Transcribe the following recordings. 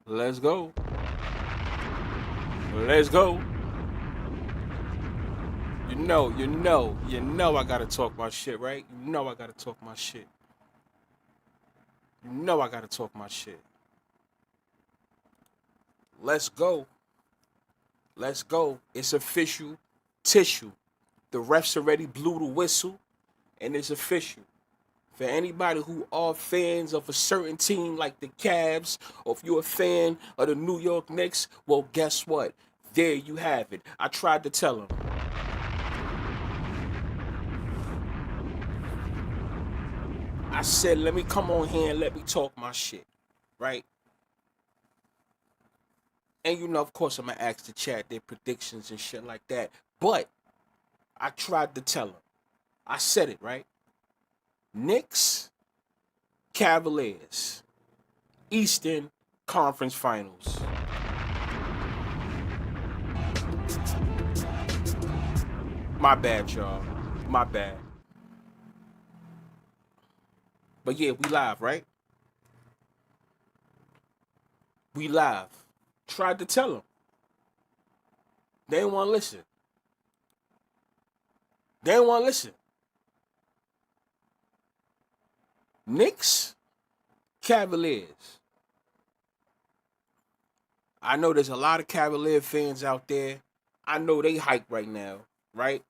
Let's go. Let's go. You know I gotta talk my shit, right? You know I gotta talk my shit. You know I gotta talk my shit. Let's go. Let's go. It's official. Tissue. The refs already blew the whistle, and it's official. For anybody who are fans of a certain team like the Cavs, or if you're a fan of the New York Knicks, well, guess what? There you have it. I tried to tell them. I said, let me come on here and let me talk my shit, right? And of course, I'm gonna ask the chat their predictions and shit like that. But I tried to tell them. I said it, right? Knicks, Cavaliers, Eastern Conference Finals. My bad, y'all. My bad. But yeah, we live, right? We live. Tried to tell them. They didn't want to listen. They didn't want to listen. Knicks, Cavaliers. I know there's a lot of Cavalier fans out there. I know they hype right now, right?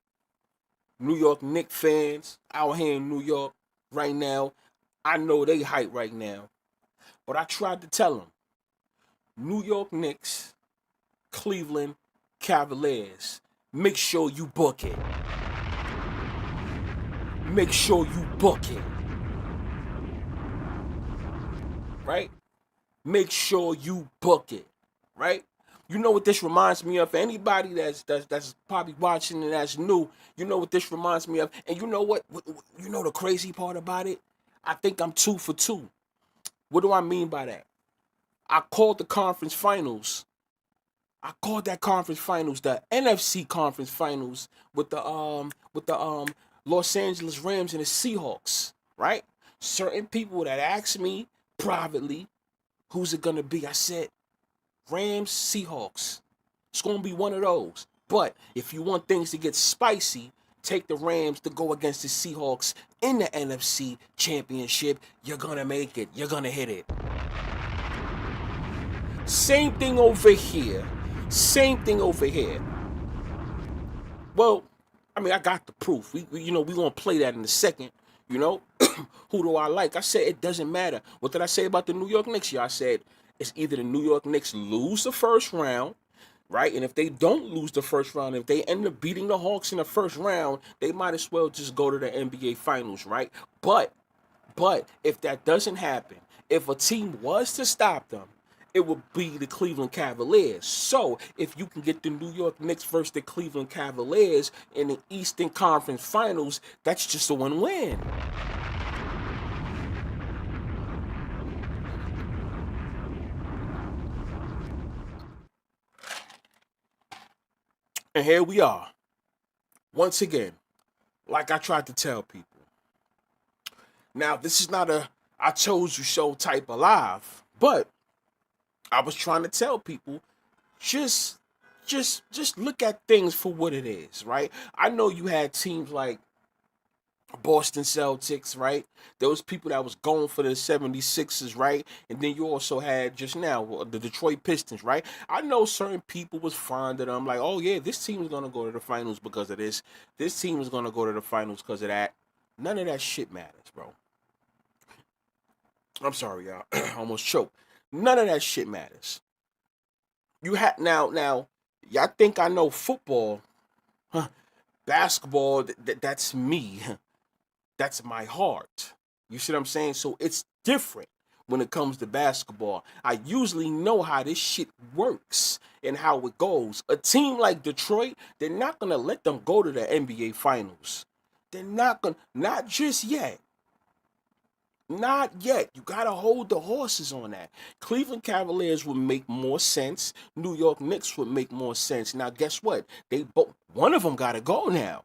New York Knicks fans out here in New York right now. I know they hype right now. But I tried to tell them. New York Knicks, Cleveland Cavaliers. Make sure you book it. Make sure you book it. Right? Make sure you book it. Right? You know what this reminds me of? For anybody that's probably watching and that's new, you know what this reminds me of. And you know what? You know the crazy part about it? I think I'm 2 for 2. What do I mean by that? I called the conference finals. I called that conference finals the NFC conference finals with the Los Angeles Rams and the Seahawks, right? Certain people that asked me privately, who's it gonna be? I said Rams, Seahawks. It's gonna be one of those. But if you want things to get spicy, take the Rams to go against the Seahawks in the NFC Championship. You're gonna make it. You're gonna hit it. Same thing over here. Same thing over here. Well, I mean, I got the proof. We gonna play that in a second. You know, who do I like? I said it doesn't matter. What did I say about the New York Knicks? Yeah, I said it's either the New York Knicks lose the first round, right? And if they don't lose the first round, if they end up beating the Hawks in the first round, they might as well just go to the NBA Finals, right? But if that doesn't happen, if a team was to stop them, it would be the Cleveland Cavaliers. So if you can get the New York Knicks versus the Cleveland Cavaliers in the Eastern Conference Finals, that's just a win-win. And here we are. Once again, like I tried to tell people. Now, this is not a I told you so type of live, but I was trying to tell people just just look at things for what it is, right? I know you had teams like Boston Celtics, right? Those people that was going for the 76ers, right? And then you also had just now the Detroit Pistons, right? I know certain people was fond of them, like, oh yeah, this team is gonna go to the finals because of this. This team is gonna go to the finals because of that. None of that shit matters, bro. I'm sorry, y'all. Almost choked. None of that shit matters. You had now, y'all think I know football, huh? Basketball, that's me. That's my heart. You see what I'm saying? So it's different when it comes to basketball. I usually know how this shit works and how it goes. A team like Detroit, they're not gonna let them go to the NBA Finals. They're not gonna, not just yet. Not yet. You gotta hold the horses on that. Cleveland Cavaliers would make more sense. New York Knicks would make more sense. Now, guess what? They both one of them gotta go now.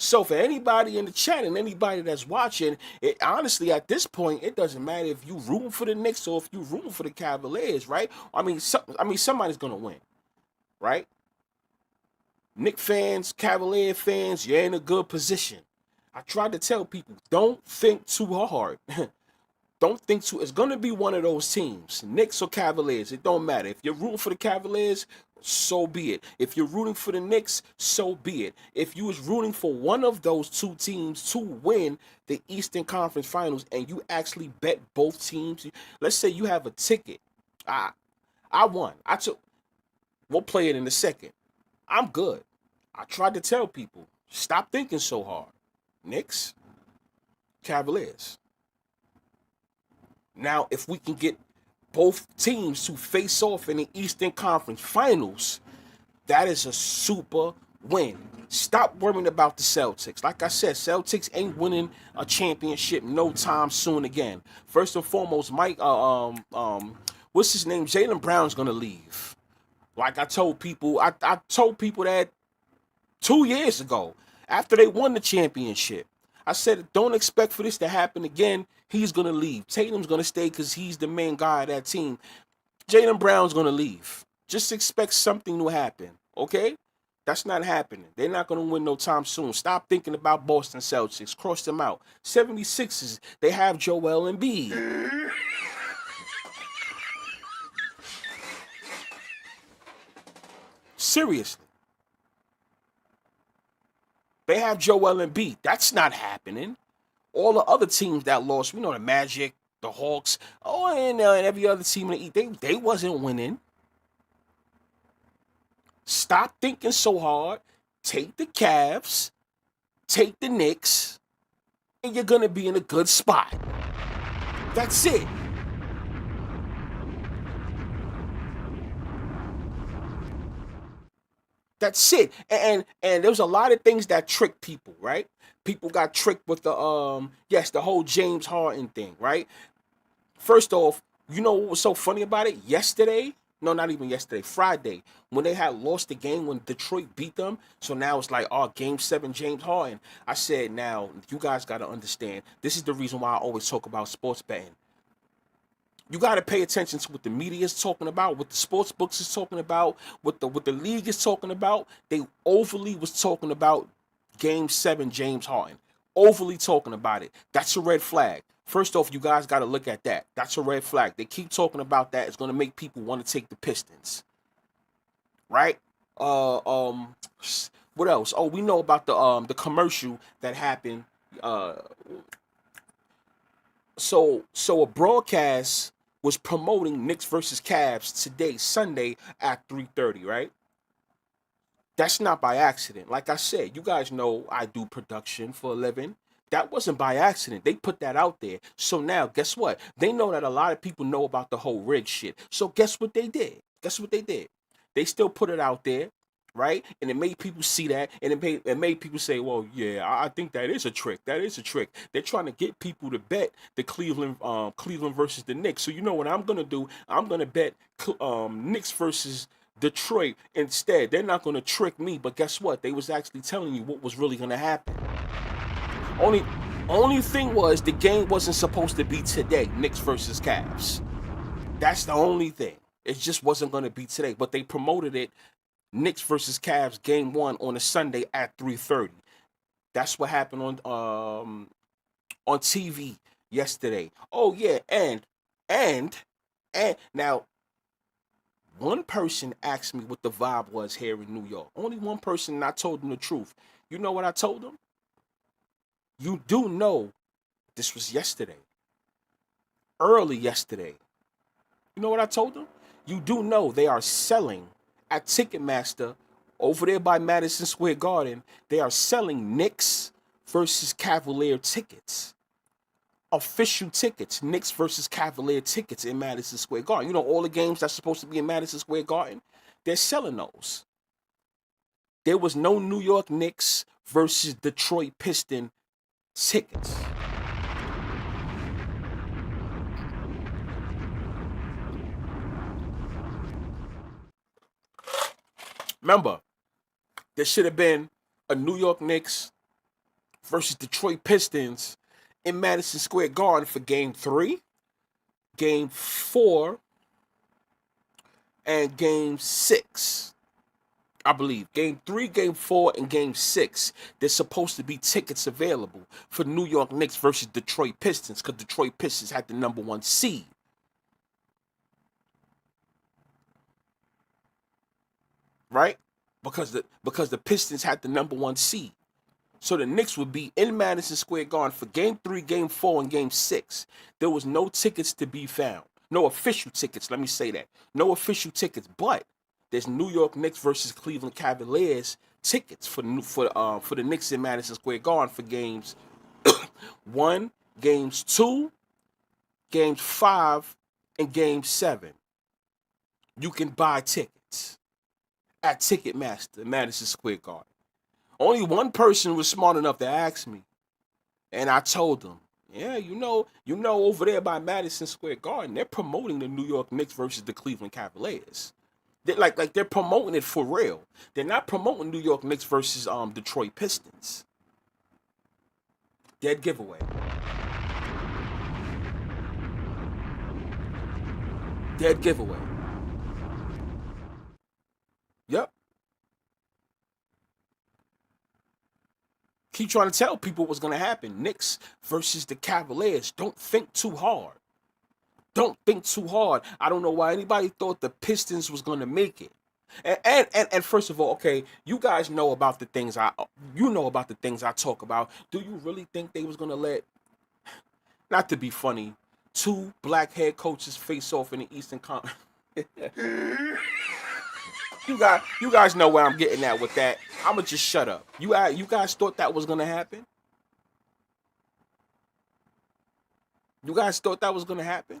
So for anybody in the chat and anybody that's watching, it honestly at this point it doesn't matter if you rooting for the Knicks or if you rooting for the Cavaliers, right? I mean, somebody's gonna win, right? Knicks fans, Cavalier fans, you're in a good position. I tried to tell people, don't think too hard. Don't think too. It's gonna be one of those teams, Knicks or Cavaliers. It don't matter. If you're rooting for the Cavaliers, so be it. If you're rooting for the Knicks, so be it. If you was rooting for one of those two teams to win the Eastern Conference Finals and you actually bet both teams, let's say you have a ticket. I won. I took. We'll play it in a second. I'm good. I tried to tell people, stop thinking so hard. Knicks, Cavaliers. Now, if we can get both teams to face off in the Eastern Conference Finals, that is a super win. Stop worrying about the Celtics. Like I said, Celtics ain't winning a championship no time soon again. First and foremost, what's his name? Jaylen Brown's gonna leave. Like I told people, I told people that 2 years ago after they won the championship. I said, don't expect for this to happen again. He's going to leave. Tatum's going to stay because he's the main guy of that team. Jaylen Brown's going to leave. Just expect something to happen, okay? That's not happening. They're not going to win no time soon. Stop thinking about Boston Celtics. Cross them out. 76ers, they have Joel Embiid. Seriously. They have Joel Embiid. That's not happening. All the other teams that lost, we know the Magic, the Hawks, and every other team in the East, they wasn't winning. Stop thinking so hard. Take the Cavs, take the Knicks, and you're going to be in a good spot. That's it. That's it. And there's a lot of things that trick people, right? People got tricked with the whole James Harden thing, right? First off, you know what was so funny about it? Yesterday, no, not even yesterday, Friday, when they had lost the game when Detroit beat them. So now it's like, game 7, James Harden. I said, now, you guys got to understand, this is the reason why I always talk about sports betting. You got to pay attention to what the media is talking about, what the sports books is talking about, what the league is talking about. They overly was talking about Game 7, James Harden. Overly talking about it. That's a red flag. First off, you guys got to look at that. That's a red flag. They keep talking about that. It's going to make people want to take the Pistons. Right? What else? Oh, we know about the commercial that happened. So a broadcast was promoting Knicks versus Cavs today, Sunday at 3:30, right? That's not by accident. Like I said, you guys know I do production for a living. That wasn't by accident. They put that out there. So now, guess what? They know that a lot of people know about the whole rig shit. So guess what they did? Guess what they did? They still put it out there, right? And it made people see that, and it made people say, well, yeah, I think that is a trick. That is a trick. They're trying to get people to bet the Cleveland versus the Knicks. So you know what I'm going to do? I'm going to bet Knicks versus Detroit instead. They're not going to trick me, but guess what? They was actually telling you what was really going to happen. Only thing was the game wasn't supposed to be today, Knicks versus Cavs. That's the only thing. It just wasn't going to be today, but they promoted it, Knicks versus Cavs game 1 on a Sunday at 3:30. That's what happened on TV yesterday. Oh yeah, and now one person asked me what the vibe was here in New York. Only one person, and I told them the truth. You know what I told them? You do know this was yesterday. Early yesterday. You know what I told them? You do know they are selling at Ticketmaster over there by Madison Square Garden. They are selling Knicks versus Cavalier tickets. Official tickets, Knicks versus Cavalier tickets in Madison Square Garden. You know, all the games that's supposed to be in Madison Square Garden, they're selling those. There was no New York Knicks versus Detroit Piston tickets. Remember, there should have been a New York Knicks versus Detroit Pistons in Madison Square Garden for Game 3, Game 4, and Game 6. I believe Game 3, Game 4, and Game 6. There's supposed to be tickets available for New York Knicks versus Detroit Pistons because Detroit Pistons had the number 1 seed. Right? Because the Pistons had the number 1 seed. So the Knicks would be in Madison Square Garden for Game 3, Game 4, and Game 6. There was no tickets to be found. No official tickets, let me say that. No official tickets, but there's New York Knicks versus Cleveland Cavaliers tickets for the Knicks in Madison Square Garden for Games 1, Games 2, Games 5, and Game 7. You can buy tickets at Ticketmaster, Madison Square Garden. Only one person was smart enough to ask me, and I told them, yeah, you know, over there by Madison Square Garden, they're promoting the New York Knicks versus the Cleveland Cavaliers. They're promoting it for real. They're not promoting New York Knicks versus Detroit Pistons. Dead giveaway. Dead giveaway. Yep. Keep trying to tell people what's going to happen. Knicks versus the Cavaliers. Don't think too hard. Don't think too hard. I don't know why anybody thought the Pistons was going to make it. And first of all, okay, you guys know about the things I talk about. Do you really think they was going to let, not to be funny, 2 black head coaches face off in the Eastern Conference? You guys know where I'm getting at with that. I'ma just shut up. You guys thought that was gonna happen? You guys thought that was gonna happen?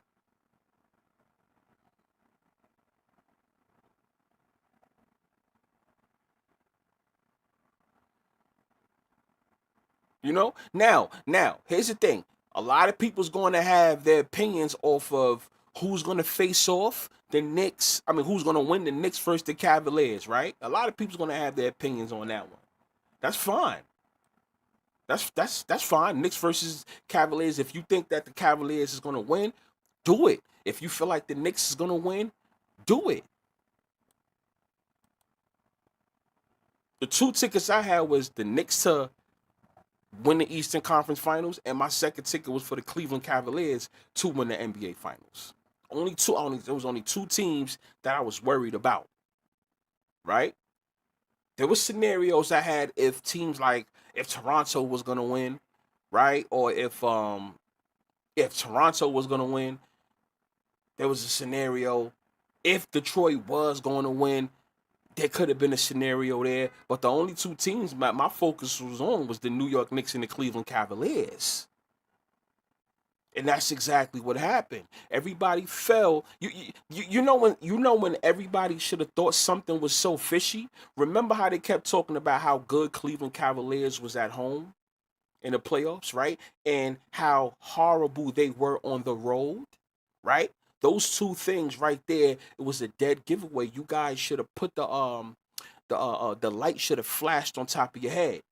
You know? Now, here's the thing. A lot of people's going to have their opinions off of who's going to face off the Knicks. I mean, who's going to win the Knicks versus the Cavaliers, right? A lot of people's going to have their opinions on that one. That's fine. That's fine. Knicks versus Cavaliers. If you think that the Cavaliers is going to win, do it. If you feel like the Knicks is going to win, do it. The 2 tickets I had was the Knicks to win the Eastern Conference Finals, and my second ticket was for the Cleveland Cavaliers to win the NBA Finals. There was only 2 teams that I was worried about, right? There were scenarios I had if teams like if Toronto was gonna win, right? Or if Toronto was gonna win, there was a scenario if Detroit was gonna win. There could have been a scenario there, but the only 2 teams my focus was on was the New York Knicks and the Cleveland Cavaliers. And that's exactly what happened. Everybody fell. You know when everybody should have thought something was so fishy? Remember how they kept talking about how good Cleveland Cavaliers was at home in the playoffs, right? And how horrible they were on the road, right? Those 2 things right there, it was a dead giveaway. You guys should have put the light should have flashed on top of your head.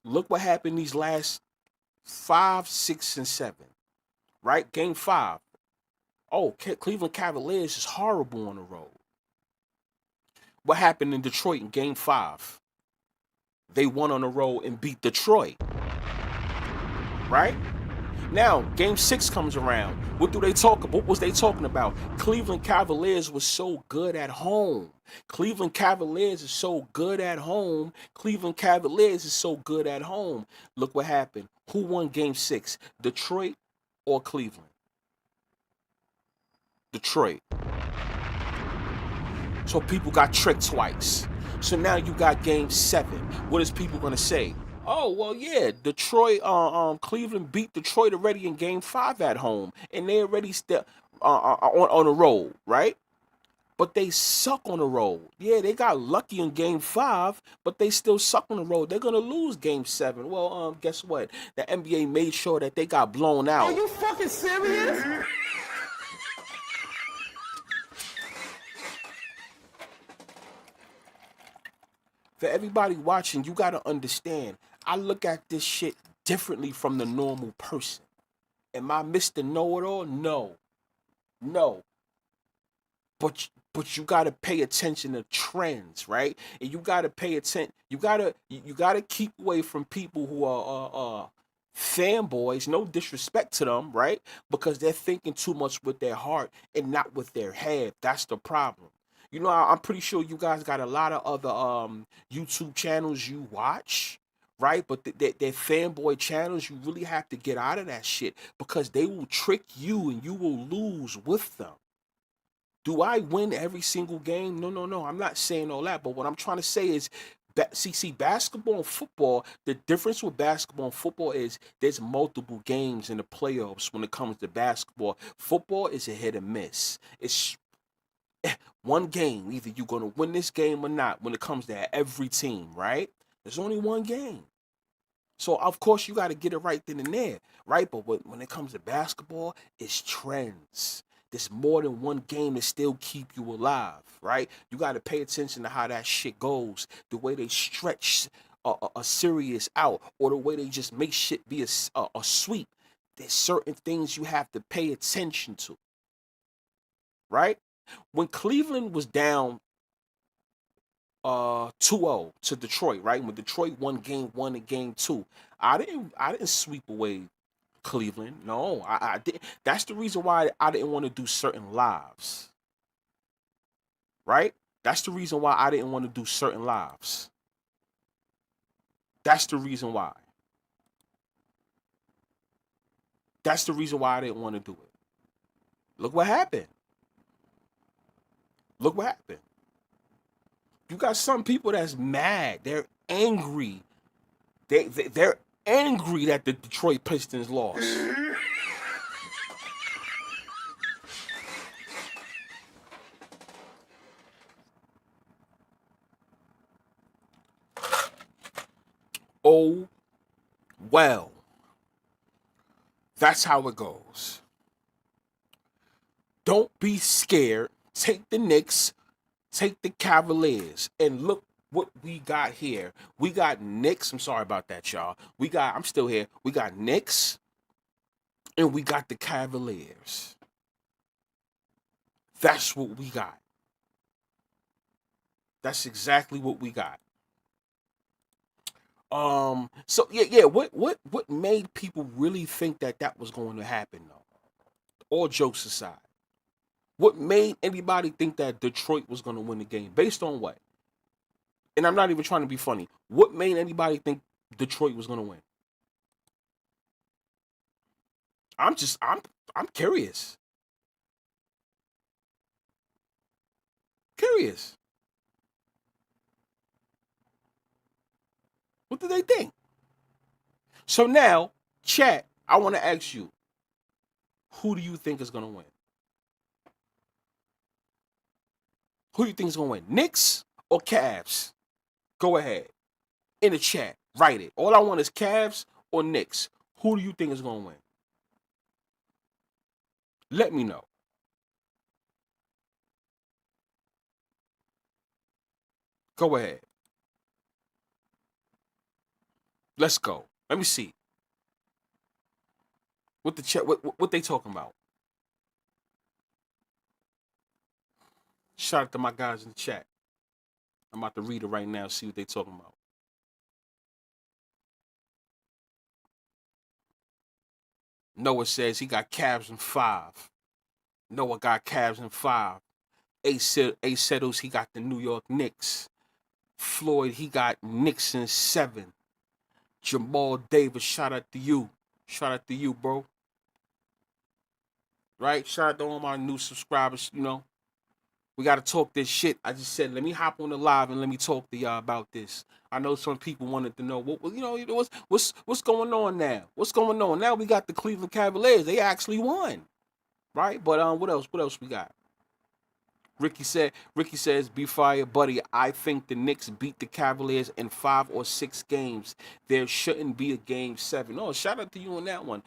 Look what happened these last 5, 6, and 7. Right? Game 5. Oh, Cleveland Cavaliers is horrible on the road. What happened in Detroit in Game 5? They won on the road and beat Detroit. Right? Now, Game 6 comes around. What was they talking about? Cleveland Cavaliers was so good at home. Cleveland Cavaliers is so good at home. Cleveland Cavaliers is so good at home. Look what happened. Who won Game 6? Detroit or Cleveland? Detroit. So people got tricked twice. So now you got Game 7. What is people gonna say? Oh well, yeah, Detroit. Cleveland beat Detroit already in Game 5 at home, and they already on the road, right? But they suck on the road. Yeah, they got lucky in Game 5, but they still suck on the road. They're gonna lose Game 7. Well, guess what? The NBA made sure that they got blown out. Are you fucking serious? For everybody watching, you gotta understand. I look at this shit differently from the normal person. Am I Mr. Know-It-All? No. No. But you gotta pay attention to trends, right? And you gotta pay attention. You gotta keep away from people who are fanboys. No disrespect to them, right? Because they're thinking too much with their heart and not with their head. That's the problem. You know, I'm pretty sure you guys got a lot of other YouTube channels you watch, right? But they're fanboy channels. You really have to get out of that shit because they will trick you and you will lose with them. Do I win every single game? No, no, no. I'm not saying all that. But what I'm trying to say is, see, basketball and football, the difference with basketball and football is there's multiple games in the playoffs when it comes to basketball. Football is a hit and miss. It's one game. Either you're going to win this game or not when it comes to every team, right? There's only one game. So, of course, you got to get it right then and there, right? But when it comes to basketball, it's trends. There's more than one game to still keep you alive, right? You got to pay attention to how that shit goes, the way they stretch a series out, or the way they just make shit be a sweep. There's certain things you have to pay attention to, right? When Cleveland was down 2-0 to Detroit, right? When Detroit won game 1 and game 2, I didn't sweep away Cleveland. No, I did. That's the reason why I didn't want to do certain lives. Right? That's the reason why I didn't want to do certain lives. That's the reason why. That's the reason why I didn't want to do it. Look what happened. Look what happened. You got some people that's mad. They're angry. They're angry that the Detroit Pistons lost. Oh, well. That's how it goes. Don't be scared. Take the Knicks, take the Cavaliers, and look what we got here. We got Knicks. I'm sorry about that, y'all. I'm still here. We got Knicks, and we got the Cavaliers. That's what we got. That's exactly what we got. So yeah. What made people really think that was going to happen though? All jokes aside, what made anybody think that Detroit was going to win the game? Based on what? And I'm not even trying to be funny. What made anybody think Detroit was going to win? I'm curious. Curious. What did they think? So now, chat, I want to ask you, who do you think is going to win? Who do you think is going to win? Knicks or Cavs? Go ahead. In the chat, write it. All I want is Cavs or Knicks. Who do you think is going to win? Let me know. Go ahead. Let's go. Let me see. What the chat? What they talking about? Shout out to my guys in the chat. I'm about to read it right now. See what they talking about. Noah says he got Cavs in 5. Noah got Cavs in 5. A settles he got the New York Knicks. Floyd he got Knicks in 7. Jamal Davis, shout out to you. Shout out to you, bro. Right? Shout out to all my new subscribers, you know. We got to talk this shit. I just said, let me hop on the live and let me talk to y'all about this. I know some people wanted to know, what's going on now? What's going on? Now we got the Cleveland Cavaliers. They actually won. Right? But what else? What else we got? Ricky says, be fired, buddy. I think the Knicks beat the Cavaliers in 5 or 6 games. There shouldn't be a game 7. Oh, shout out to you on that one.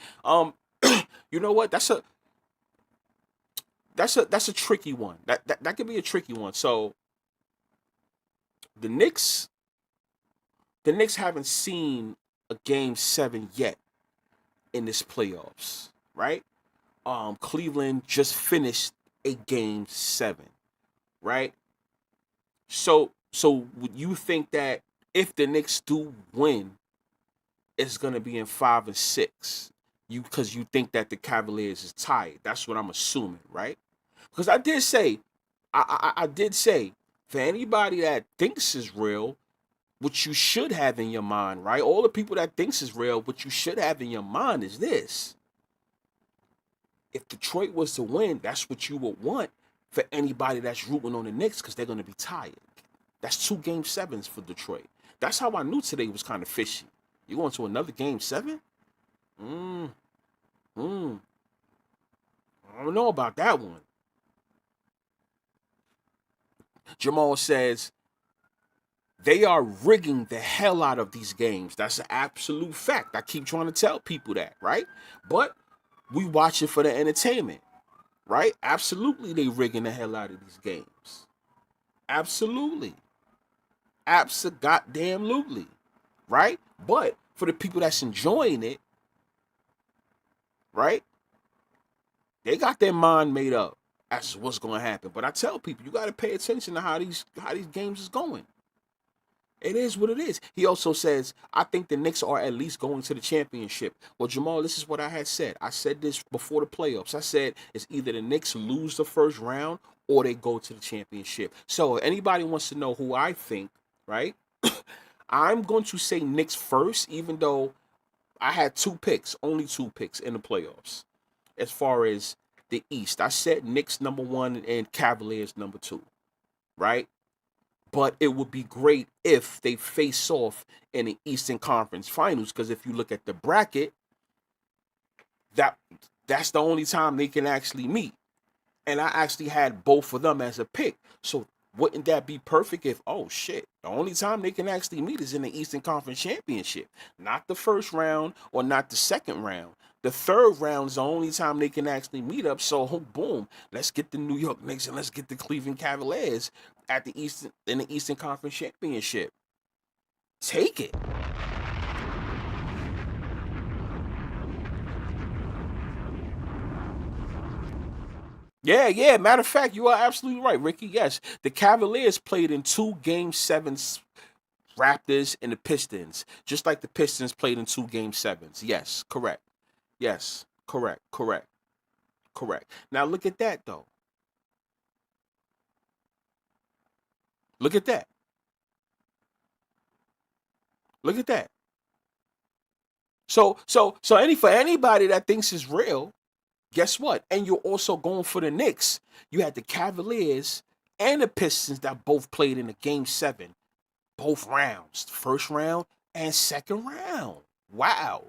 You know what? That's a tricky one. That could be a tricky one. So the Knicks haven't seen a game 7 yet in this playoffs, right? Cleveland just finished a game 7, right? So would you think that if the Knicks do win, it's gonna be in 5 and 6? Because you think that the Cavaliers is tired. That's what I'm assuming, right? Because I did say, for anybody that thinks is real, what you should have in your mind, right? All the people that thinks is real, what you should have in your mind is this: if Detroit was to win, that's what you would want for anybody that's rooting on the Knicks, because they're gonna be tired. That's 2 game 7s for Detroit. That's how I knew today was kind of fishy. You going to another game 7? I don't know about that one. Jamal says they are rigging the hell out of these games. That's an absolute fact. I keep trying to tell people that, right? But we watch it for the entertainment, right? Absolutely, they rigging the hell out of these games. Absolutely. Abso-goddamn-lutely, right? But for the people that's enjoying it, right? They got their mind made up as to what's going to happen. But I tell people, you got to pay attention to how these games is going. It is what it is. He also says, I think the Knicks are at least going to the championship. Well, Jamal, this is what I had said. I said this before the playoffs. I said it's either the Knicks lose the first round or they go to the championship. So if anybody wants to know who I think, right? I'm going to say Knicks first, even though I had only two picks in the playoffs. As far as the East, I said Knicks number 1 and Cavaliers number 2, right? But it would be great if they face off in the Eastern Conference Finals, because if you look at the bracket, that's the only time they can actually meet. And I actually had both of them as a pick. So wouldn't that be perfect if, oh shit, the only time they can actually meet is in the Eastern Conference Championship? Not the first round or not the second round. The third round is the only time they can actually meet up. So boom, let's get the New York Knicks and let's get the Cleveland Cavaliers in the Eastern Conference Championship. Take it. Yeah. Matter of fact, you are absolutely right, Ricky. Yes, the Cavaliers played in 2 game 7s, Raptors and the Pistons, just like the Pistons played in 2 game 7s. Yes, correct. Yes, correct. Now look at that though. Look at that. Look at that. For anybody that thinks it's real, guess what? And you're also going for the Knicks. You had the Cavaliers and the Pistons that both played in the game 7, both rounds, first round and second round. Wow.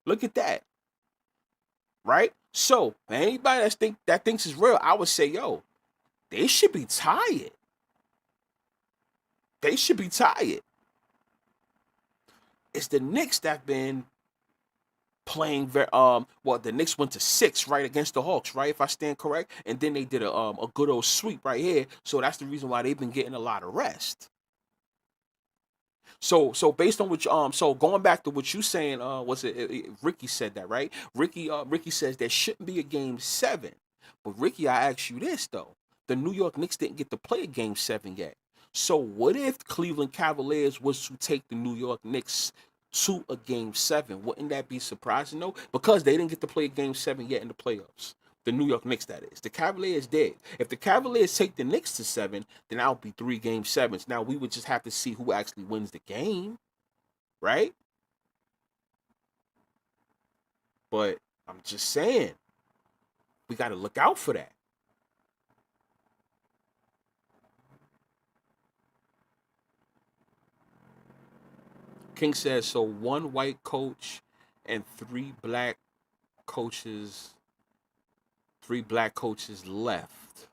Look at that. Right? So, for anybody that thinks it's real, I would say, yo, they should be tired. They should be tired. It's the Knicks that have been playing very the Knicks went to 6 right against the Hawks, right, if I stand correct, and then they did a good old sweep right here. So that's the reason why they've been getting a lot of rest. So based on what so going back to what you saying, was it Ricky said that, right? Ricky says there shouldn't be a game 7. But Ricky, I asked you this though. The New York Knicks didn't get to play a game 7 yet. So what if Cleveland Cavaliers was to take the New York Knicks to a game 7? Wouldn't that be surprising though? Because they didn't get to play a game 7 yet in the playoffs. The New York Knicks, that is. The Cavaliers did. If the Cavaliers take the Knicks to 7, then that would be 3 game 7s. Now we would just have to see who actually wins the game, right? But I'm just saying, we got to look out for that. King says, so 1 white coach and 3 black coaches left.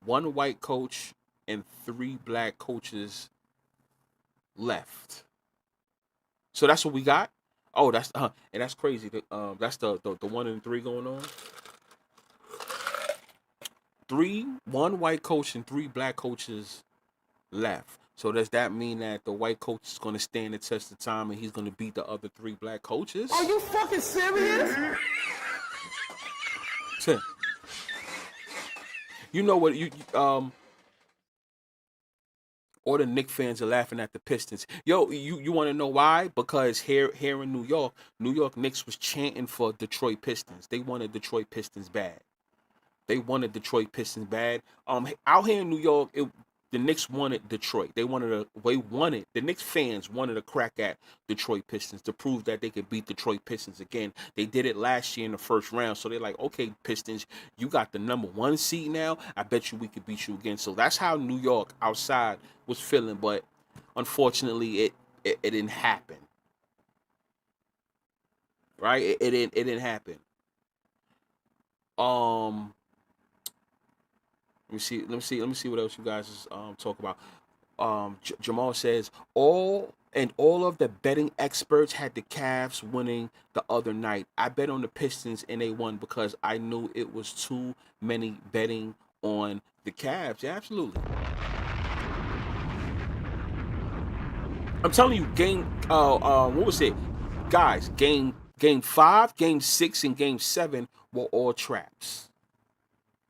1 white coach and 3 black coaches left. So that's what we got. Oh, that's and that's crazy. That's the 1 and 3 going on. 1 white coach and 3 black coaches left. So does that mean that the white coach is going to stand the test of time and he's going to beat the other 3 black coaches? Are you fucking serious? You know what? All the Knicks fans are laughing at the Pistons. Yo, you want to know why? Because here in New York Knicks was chanting for Detroit Pistons. They wanted Detroit Pistons bad. They wanted Detroit Pistons bad. Out here in New York, the Knicks wanted Detroit. The Knicks fans wanted a crack at Detroit Pistons to prove that they could beat Detroit Pistons again. They did it last year in the first round. So they're like, okay, Pistons, you got the number 1 seed now. I bet you we could beat you again. So that's how New York outside was feeling. But unfortunately, it didn't happen. Right? It didn't happen. Let me see what else you guys talk about. Jamal says all of the betting experts had the Cavs winning the other night. I bet on the Pistons and they won because I knew it was too many betting on the Cavs. Yeah, absolutely. I'm telling you, what was it, guys? Game 5, game 6, and game 7 were all traps.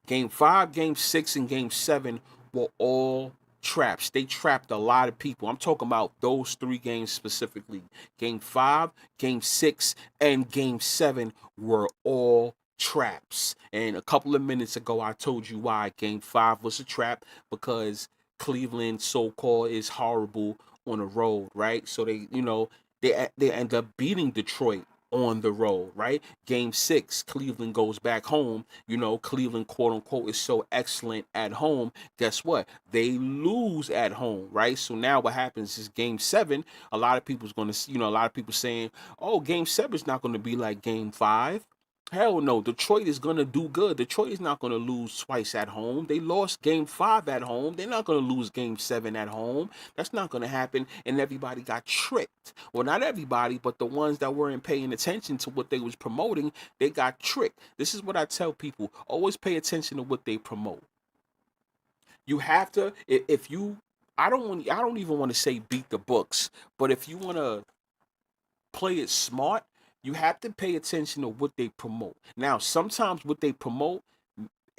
Game 5, game 6, and game 7 were all traps. They trapped a lot of people. I'm talking about those 3 games specifically. Game 5, game 6, and game 7 were all traps. And a couple of minutes ago, I told you why game 5 was a trap, because Cleveland so-called is horrible on the road, right? So they end up beating Detroit on the road, right? Game 6, Cleveland goes back home. Cleveland, quote unquote, is so excellent at home. Guess what? They lose at home, right? So now what happens is game 7, a lot of people's going to, a lot of people saying, oh, game 7 is not going to be like game 5. Hell no, Detroit is going to do good. Detroit is not going to lose twice at home. They lost game 5 at home. They're not going to lose game 7 at home. That's not going to happen. And everybody got tricked. Well, not everybody, but the ones that weren't paying attention to what they was promoting, they got tricked. This is what I tell people. Always pay attention to what they promote. You have to, if you, I don't even want to say beat the books, but if you want to play it smart, you have to pay attention to what they promote. Now, sometimes what they promote,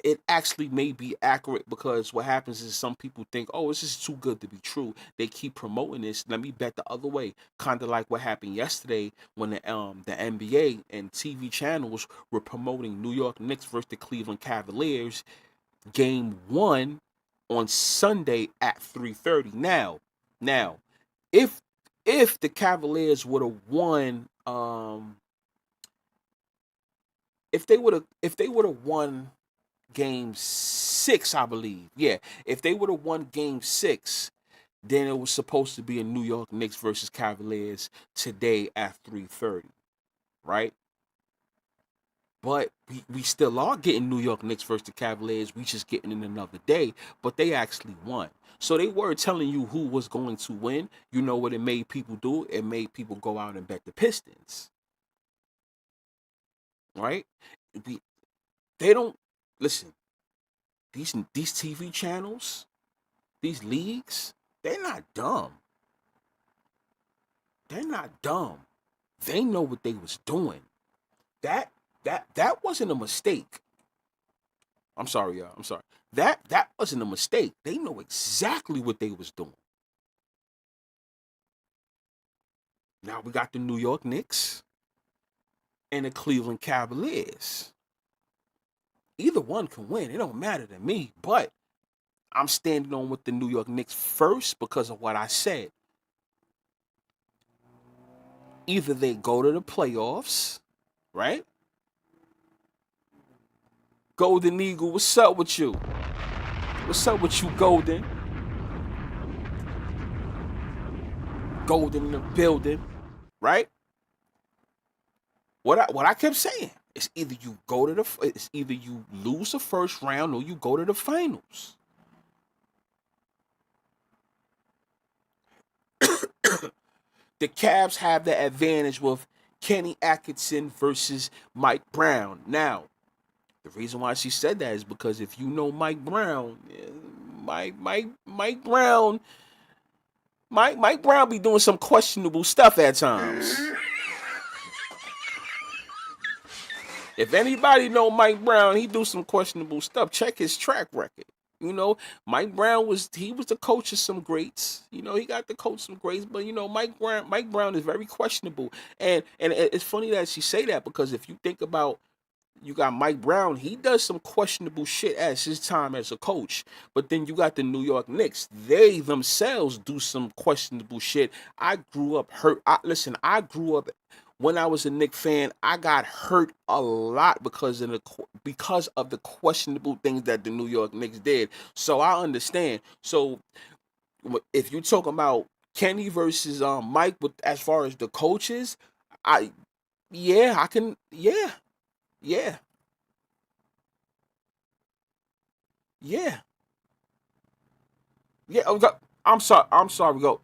it actually may be accurate, because what happens is some people think, oh, this is too good to be true. They keep promoting this. Let me bet the other way. Kind of like what happened yesterday when the NBA and TV channels were promoting New York Knicks versus the Cleveland Cavaliers, game 1 on Sunday at 3:30. Now, if the Cavaliers would have won, if they would have won game 6, I believe. Yeah, if they would have won game 6, then it was supposed to be a New York Knicks versus Cavaliers today at 3:30, right? But we still are getting New York Knicks versus the Cavaliers. We just getting in another day, but they actually won. So they were telling you who was going to win. You know what it made people do? It made people go out and bet the Pistons, right? They don't listen. These TV channels, these leagues, they're not dumb. They're not dumb. They know what they was doing. That wasn't a mistake. I'm sorry, y'all. I'm sorry. That wasn't a mistake. They know exactly what they was doing. Now we got the New York Knicks and the Cleveland Cavaliers. Either one can win. It don't matter to me. But I'm standing on with the New York Knicks first because of what I said. Either they go to the playoffs, right? Golden Eagle, what's up with you? What's up with you, Golden? Golden in the building, right? What I kept saying, it's either you lose the first round or you go to the finals. The Cavs have the advantage with Kenny Atkinson versus Mike Brown. Now, the reason why she said that is because if you know Mike Brown, Mike Brown, Mike Brown be doing some questionable stuff at times. If anybody know Mike Brown, he do some questionable stuff. Check his track record. You know, Mike Brown was the coach of some greats. You know, he got to coach some greats, but you know, Mike Brown is very questionable. And it's funny that she say that because if you think about you got Mike Brown, he does some questionable shit as his time as a coach. But then you got the New York Knicks. They themselves do some questionable shit. I grew up hurt. I grew up when I was a Knicks fan. I got hurt a lot because of the questionable things that the New York Knicks did. So I understand. So if you're talking about Kenny versus Mike, with as far as the coaches, I yeah, I can yeah. Yeah. Yeah. Oh, I'm sorry. I'm sorry. Go.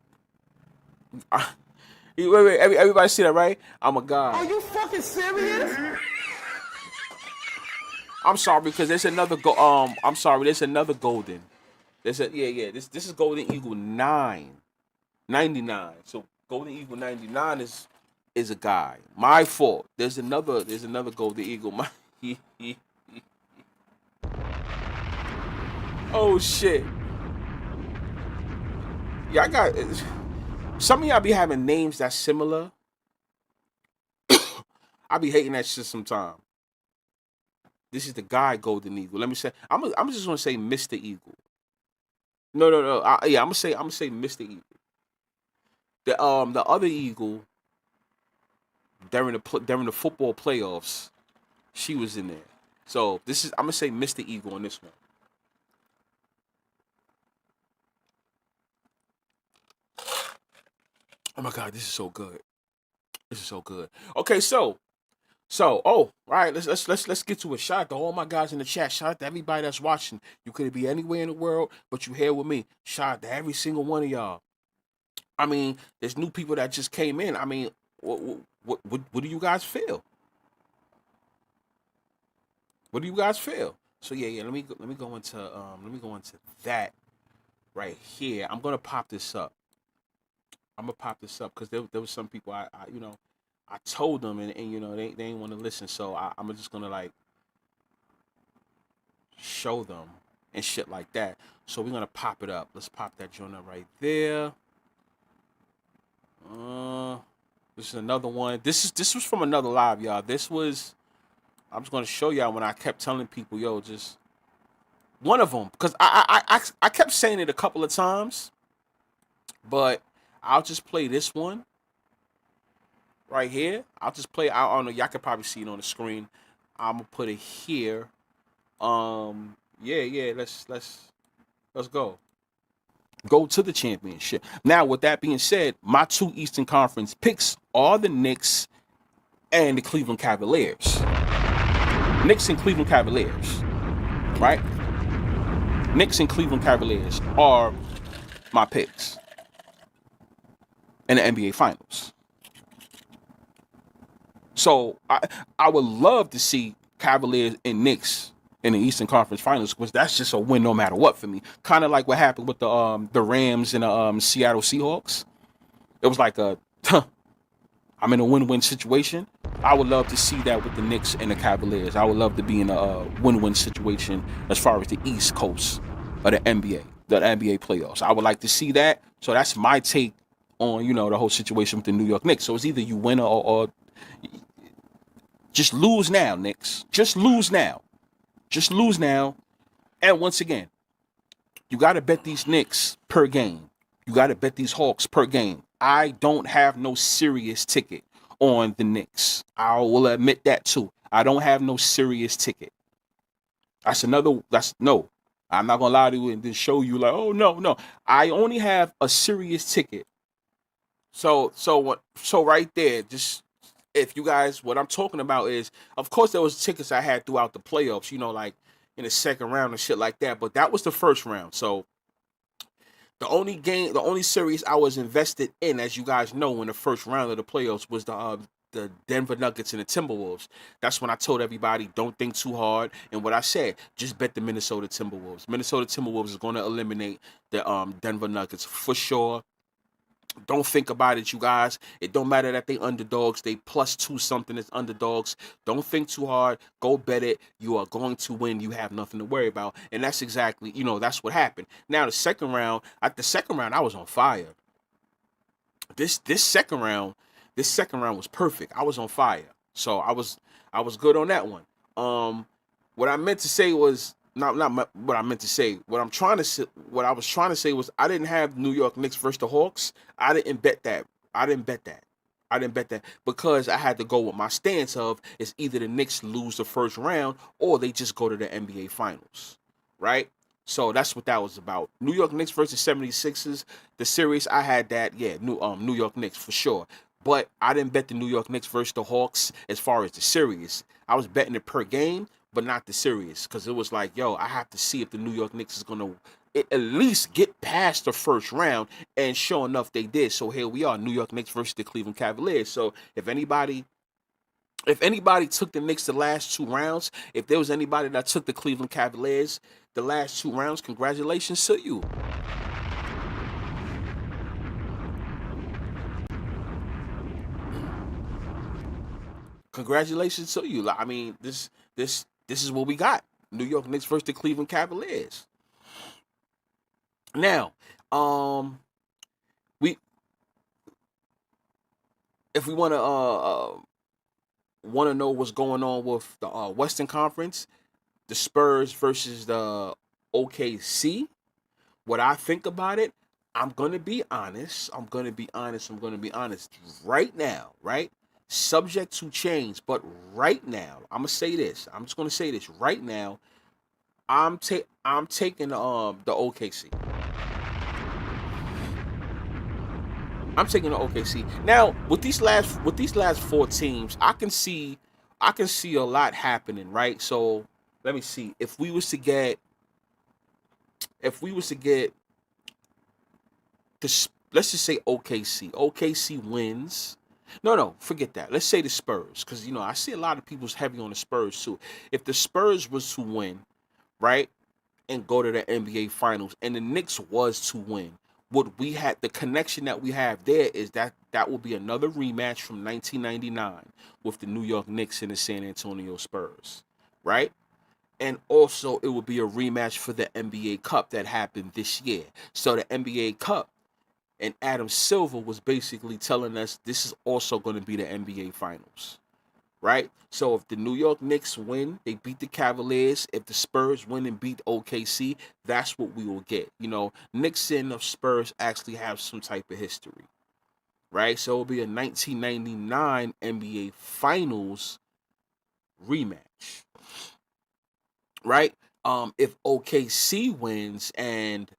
Wait. Everybody see that, right? I'm a guy. Are you fucking serious? I'm sorry because there's another I'm sorry. There's another golden. This is Golden Eagle 999. So Golden Eagle 99 is a guy. My fault. There's another Golden Eagle. Oh shit. Yeah, I got some of y'all be having names that's similar. I be hating that shit sometimes. This is the guy Golden Eagle. Let me say, I'm just gonna say Mr. Eagle. No. I'm gonna say Mr. Eagle. The other Eagle during the football playoffs, she was in there. So I'm gonna say Mr. Eagle on this one. Oh my God, this is so good. This is so good. Okay, all right, let's get to it. Shout out to all my guys in the chat. Shout out to everybody that's watching. You could be anywhere in the world, but you here with me. Shout out to every single one of y'all. I mean, there's new people that just came in. I mean, what do you guys feel? What do you guys feel? So yeah. Let me go into that right here. I'm gonna pop this up. Because there was some people I told them and they didn't want to listen. So I'm just gonna like show them and shit like that. So we're gonna pop it up. Let's pop that joint up right there. This is another one. This was from another live, y'all. I'm just gonna show y'all when I kept telling people, yo, just one of them, because I kept saying it a couple of times, but I'll just play this one right here. I'll just play. I don't know. Y'all can probably see it on the screen. I'm gonna put it here. Yeah. Let's go. Go to the championship. Now, with that being said, my two Eastern Conference picks are the Knicks and the Cleveland Cavaliers. Knicks and Cleveland Cavaliers, right? Knicks and Cleveland Cavaliers are my picks in the NBA Finals. So I would love to see Cavaliers and Knicks in the Eastern Conference Finals, because that's just a win no matter what for me. Kind of like what happened with the Rams and the Seattle Seahawks. It was like I'm in a win-win situation. I would love to see that with the Knicks and the Cavaliers. I would love to be in a win-win situation as far as the East Coast of the NBA playoffs. I would like to see that. So that's my take on the whole situation with the New York Knicks. So it's either you win or just lose now, Knicks. Just lose now. And once again, you got to bet these Knicks per game. You got to bet these Hawks per game. I don't have no serious ticket on the Knicks. I will admit that too. I don't have no serious ticket. No. I'm not going to lie to you and then show you like, oh, no. I only have a serious ticket. So right there, just if you guys, what I'm talking about is, of course, there was tickets I had throughout the playoffs, like in the second round and shit like that. But that was the first round. So the only series I was invested in, as you guys know, in the first round of the playoffs was the Denver Nuggets and the Timberwolves. That's when I told everybody, don't think too hard. And what I said, just bet the Minnesota Timberwolves. Minnesota Timberwolves is going to eliminate the Denver Nuggets for sure. Don't think about it, you guys. It don't matter that they underdogs. They +2 something as underdogs. Don't think too hard. Go bet it. You are going to win. You have nothing to worry about. And that's exactly, that's what happened. Now the second round, I was on fire. This second round, was perfect. I was on fire. So I was good on that one. What I meant to say was what I meant to say. What I was trying to say was I didn't have New York Knicks versus the Hawks. I didn't bet that. I didn't bet that because I had to go with my stance of it's either the Knicks lose the first round or they just go to the NBA Finals, right? So that's what that was about. New York Knicks versus 76ers. The series I had that, yeah, New York Knicks for sure. But I didn't bet the New York Knicks versus the Hawks as far as the series. I was betting it per game, but not the series, because it was like, yo, I have to see if the New York Knicks is gonna at least get past the first round, and sure enough, they did. So here we are, New York Knicks versus the Cleveland Cavaliers. So if anybody took the Knicks the last 2 rounds, if there was anybody that took the Cleveland Cavaliers the last 2 rounds, congratulations to you. Congratulations to you. I mean, this is what we got. New York Knicks versus the Cleveland Cavaliers. Now, we if we want to know what's going on with the Western Conference, the Spurs versus the OKC. What I think about it, I'm gonna be honest. Right now, right? Subject to change, but right now, I'm gonna say this. I'm just gonna say this right now. I'm taking the OKC. I'm taking the OKC. Now, with these last 4 teams, I can see a lot happening, right? So let me see. If we was to get this, let's just say OKC. OKC wins. No, forget that. Let's say the Spurs, because I see a lot of people's heavy on the Spurs too. If the Spurs was to win, right, and go to the NBA Finals, and the Knicks was to win, what we had, the connection that we have there is that will be another rematch from 1999 with the New York Knicks and the San Antonio Spurs, right? And also it will be a rematch for the NBA Cup that happened this year. So the NBA Cup, and Adam Silver was basically telling us this is also going to be the NBA Finals, right? So if the New York Knicks win, they beat the Cavaliers. If the Spurs win and beat OKC, that's what we will get. Knicks and the Spurs actually have some type of history, right? So it'll be a 1999 NBA Finals rematch, right? If OKC wins and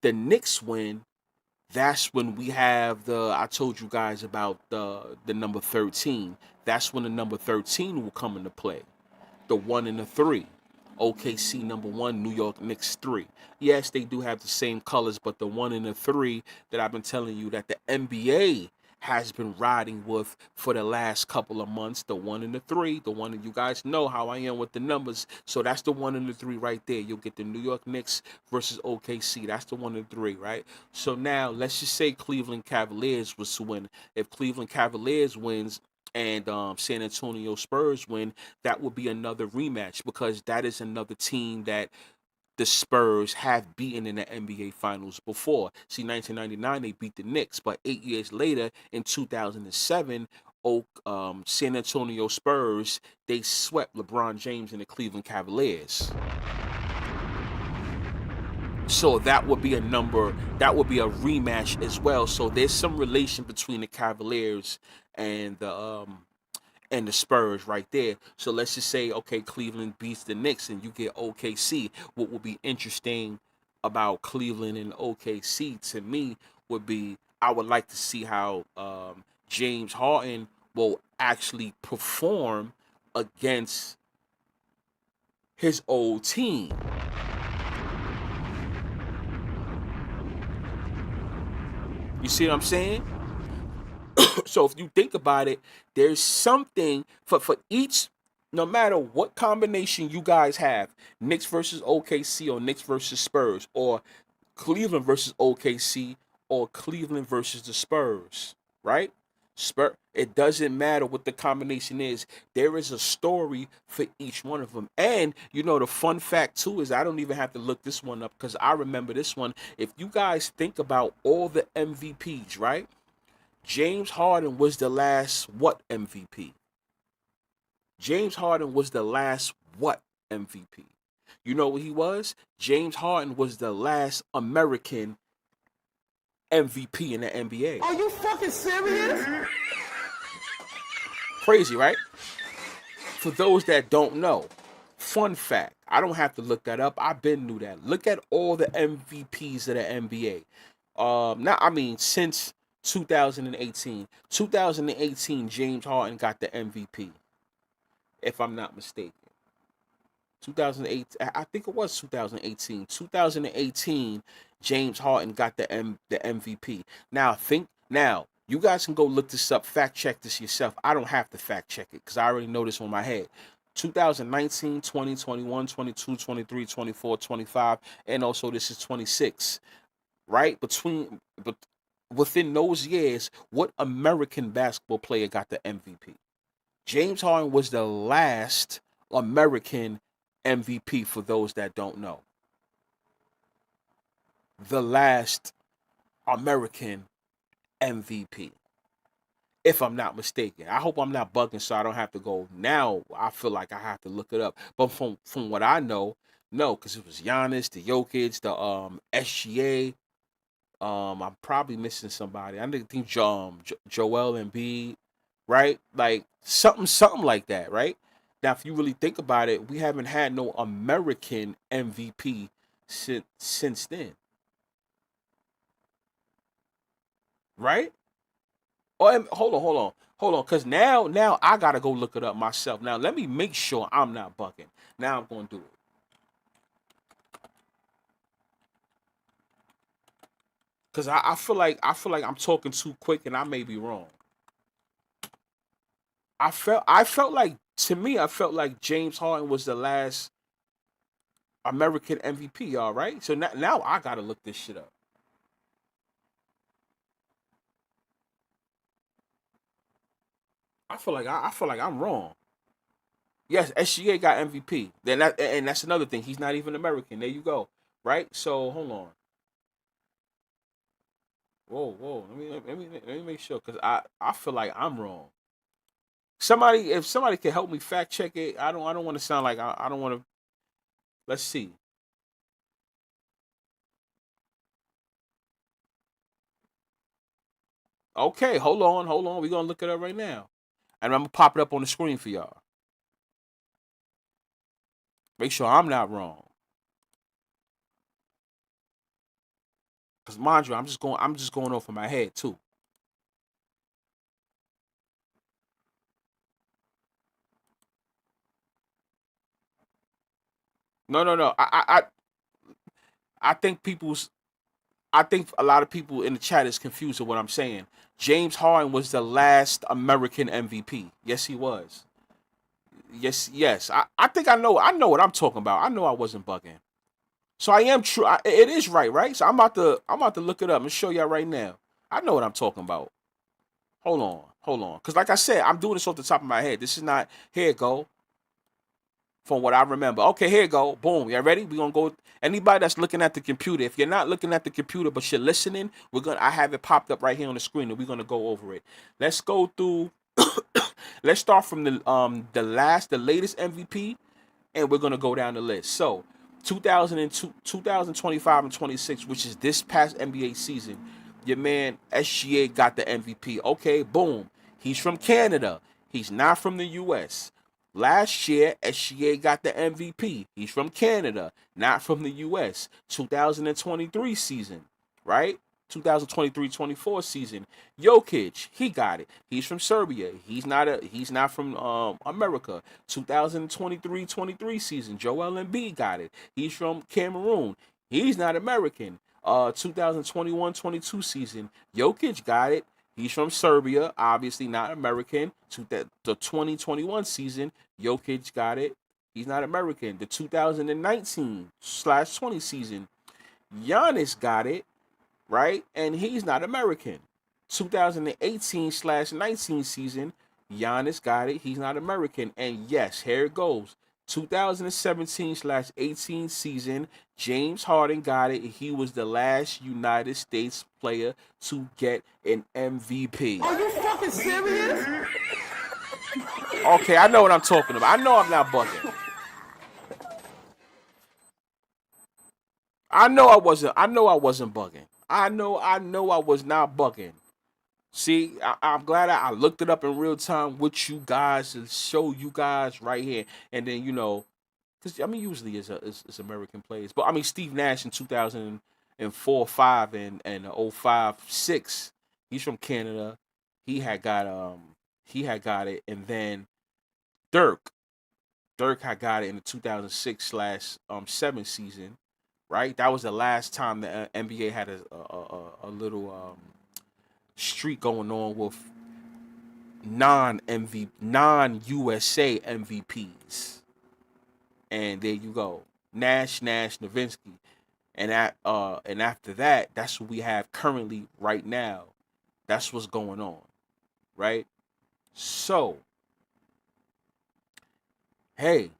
the Knicks win, that's when we have I told you guys about the number 13. That's when the number 13 will come into play. The 1 and the 3. OKC number 1, New York Knicks 3. Yes, they do have the same colors, but the 1 and the 3 that I've been telling you that the NBA has been riding with for the last couple of months, the 1 and the 3, the one that you guys know how I am with the numbers. So that's the 1 and the 3 right there. You'll get the New York Knicks versus OKC. That's the 1 and 3, right? So now let's just say Cleveland Cavaliers was to win. If Cleveland Cavaliers wins and San Antonio Spurs win, that will be another rematch, because that is another team that the Spurs have beaten in the NBA Finals before. See, 1999 they beat the Knicks, but 8 years later, in 2007, San Antonio Spurs, they swept LeBron James and the Cleveland Cavaliers. So that would be a rematch as well. So there's some relation between the Cavaliers and the Spurs right there. So let's just say, okay, Cleveland beats the Knicks and you get OKC. What will be interesting about Cleveland and OKC to me would be, I would like to see how James Harden will actually perform against his old team. You see what I'm saying? So if you think about it, there's something for each, no matter what combination you guys have, Knicks versus OKC or Knicks versus Spurs or Cleveland versus OKC or Cleveland versus the Spurs, right? It doesn't matter what the combination is. There is a story for each one of them. And you know the fun fact too is I don't even have to look this one up because I remember this one. If you guys think about all the MVPs, right? James Harden was the last what MVP? James Harden was the last what MVP? You know what he was? James Harden was the last American MVP in the NBA. Are you fucking serious? Crazy, right? For those that don't know, fun fact, I don't have to look that up. I've been knew that. Look at all the MVPs of the NBA. Since 2018. 2018, James Harden got the MVP, if I'm not mistaken. 2008, I think it was 2018. 2018, James Harden got the MVP. Now, you guys can go look this up, fact check this yourself. I don't have to fact check it because I already know this on my head. 2019, 20, 21, 22, 23, 24, 25, and also this is 26. Right? Within those years, what American basketball player got the MVP? James Harden was the last American MVP for those that don't know. The last American MVP, if I'm not mistaken. I hope I'm not bugging so I don't have to go now. I feel like I have to look it up. But from what I know, no, because it was Giannis, the Jokic, the SGA. I'm probably missing somebody. I think Joel Embiid, right? Like something like that, right? Now, if you really think about it, we haven't had no American MVP since then, right? Oh, hold on, because now I gotta go look it up myself. Now, let me make sure I'm not bugging. Now I'm gonna do it. Cause I feel like I'm talking too quick and I may be wrong. I felt like to me I felt like James Harden was the last American MVP, y'all, right? So now I gotta look this shit up. I feel like I'm wrong. Yes, SGA got MVP. And that's another thing. He's not even American. There you go. Right? So hold on. Whoa. Let me make sure because I feel like I'm wrong. If somebody can help me fact check it, I don't want to sound like I don't want to. Let's see. Okay, hold on. We're gonna look it up right now. And I'm gonna pop it up on the screen for y'all. Make sure I'm not wrong. Cause mind you, I'm just going off of my head too. No. I think I think a lot of people in the chat is confused with what I'm saying. James Harden was the last American MVP. Yes, he was. Yes. I think I know what I'm talking about. I know I wasn't bugging. So I am true. It is right? So I'm about to look it up and show y'all right now. I know what I'm talking about. Hold on. Because like I said, I'm doing this off the top of my head. This is not here it go. From what I remember. Okay, here you go. Boom. You ready? We're gonna go. Anybody that's looking at the computer, if you're not looking at the computer but you're listening, I have it popped up right here on the screen and we're gonna go over it. Let's go through let's start from the latest MVP and we're gonna go down the list. So 2002, 2025 and 26, which is this past NBA season, your man SGA got the MVP. Okay, boom. He's from Canada. He's not from the US. Last year, SGA got the MVP. He's from Canada, not from the US. 2023 season, right? 2023-24 season. Jokic, he got it. He's from Serbia. He's not from America. 2023-23 season. Joel Embiid got it. He's from Cameroon. He's not American. 2021-22 season. Jokic got it. He's from Serbia, obviously not American. The 2021 season, Jokic got it. He's not American. The 2019/20 season, Giannis got it. right? And he's not American. 2018/19 season, Giannis got it. He's not American. And yes, here it goes. 2017/18 season, James Harden got it. He was the last United States player to get an MVP. Are you fucking serious? Okay, I know what I'm talking about. I know I'm not bugging. I know I wasn't bugging. I know I was not bugging. See, I'm glad I looked it up in real time with you guys to show you guys right here. And then, because, I mean, usually it's American players. But, I mean, Steve Nash in 2004, 5, and 05, 6, he's from Canada. He had got it. And then Dirk had got it in the 2006/7 season, right? That was the last time the NBA had a little streak going on with non-USA MVPs. And there you go. Nash, Nowitzki. And after that, that's what we have currently right now. That's what's going on. Right? So, hey.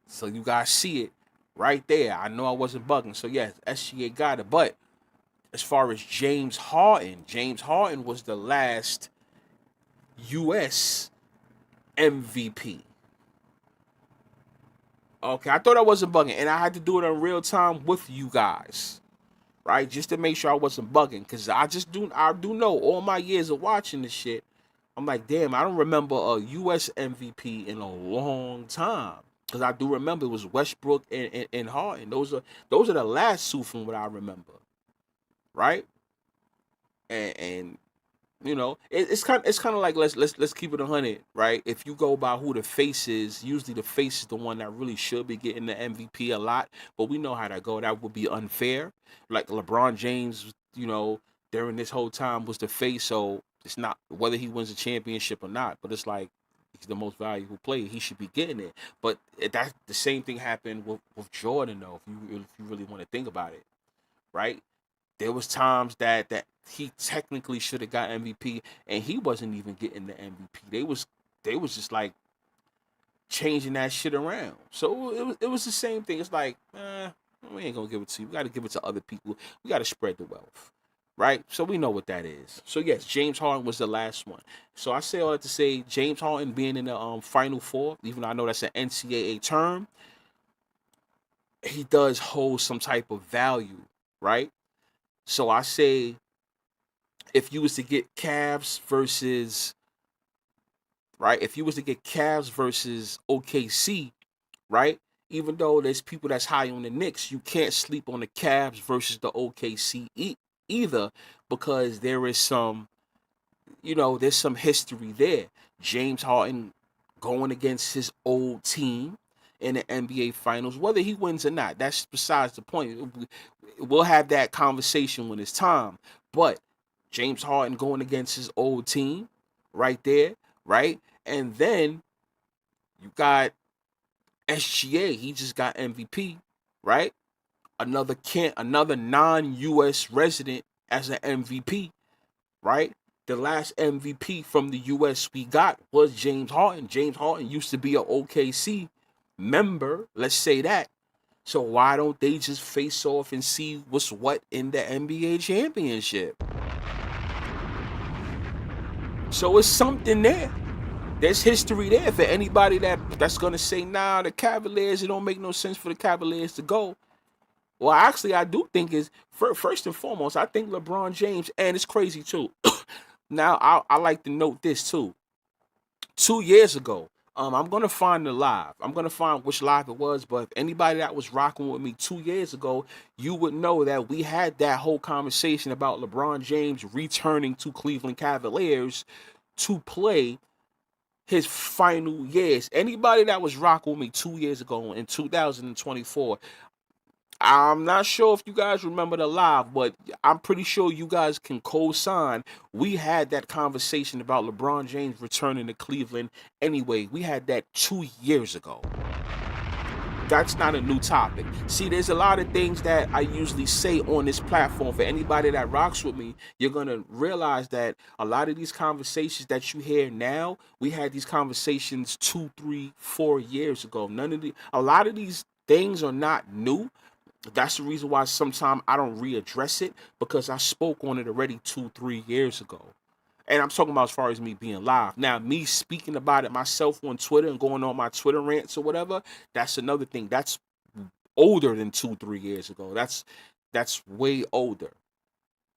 So you guys see it right there. I know I wasn't bugging. So yes, SGA got it. But as far as James Harden was the last U.S. MVP. Okay, I thought I wasn't bugging, and I had to do it in real time with you guys, right? Just to make sure I wasn't bugging, because I do know all my years of watching this shit. I'm like, damn, I don't remember a U.S. MVP in a long time, because I do remember it was Westbrook and Harden. Those are the last two from what I remember, right? And it's kind of like let's keep it 100, right? If you go by who the face is, usually the face is the one that really should be getting the MVP a lot, but we know how that go. That would be unfair. Like LeBron James, during this whole time was the face, so it's not whether he wins a championship or not, but it's like he's the most valuable player. He should be getting it. But that the same thing happened with Jordan, though. If you really want to think about it, right? There was times that he technically should have got MVP, and he wasn't even getting the MVP. They was just like changing that shit around. So it was the same thing. It's like, we ain't gonna give it to you. We got to give it to other people. We got to spread the wealth, right? So we know what that is. So yes, James Harden was the last one. So I say all that to say, James Harden being in the Final Four, even though I know that's an NCAA term, he does hold some type of value, right? So I say, if you was to get Cavs versus OKC, right? Even though there's people that's high on the Knicks, you can't sleep on the Cavs versus the OKC either, because there is some, there's some history there. James Harden going against his old team in the NBA Finals, whether he wins or not, that's besides the point. We'll have that conversation when it's time. But James Harden going against his old team right there, right? And then you got SGA. He just got MVP, right? Another non-US resident as an MVP, right? The last MVP from the US we got was James Harden. James Harden used to be an OKC member, let's say that. So why don't they just face off and see what's what in the NBA championship? So it's something there. There's history there for anybody that's going to say, nah, the Cavaliers, it don't make no sense for the Cavaliers to go. Well, actually, I do think is, first and foremost, I think LeBron James, and it's crazy too. Now, I like to note this too. 2 years ago, I'm going to find the live. I'm going to find which live it was, but if anybody that was rocking with me 2 years ago, you would know that we had that whole conversation about LeBron James returning to Cleveland Cavaliers to play his final years. Anybody that was rocking with me 2 years ago in 2024, I'm not sure if you guys remember the live, but I'm pretty sure you guys can co-sign. We had that conversation about LeBron James returning to Cleveland anyway. We had that 2 years ago. That's not a new topic. See, there's a lot of things that I usually say on this platform. For anybody that rocks with me, you're gonna realize that a lot of these conversations that you hear now, we had these conversations 2, 3, 4 years ago. A lot of these things are not new. That's the reason why sometimes I don't readdress it, because I spoke on it already 2, 3 years ago. And I'm talking about as far as me being live. Now, me speaking about it myself on Twitter and going on my Twitter rants or whatever, that's another thing. That's older than 2, 3 years ago. That's way older.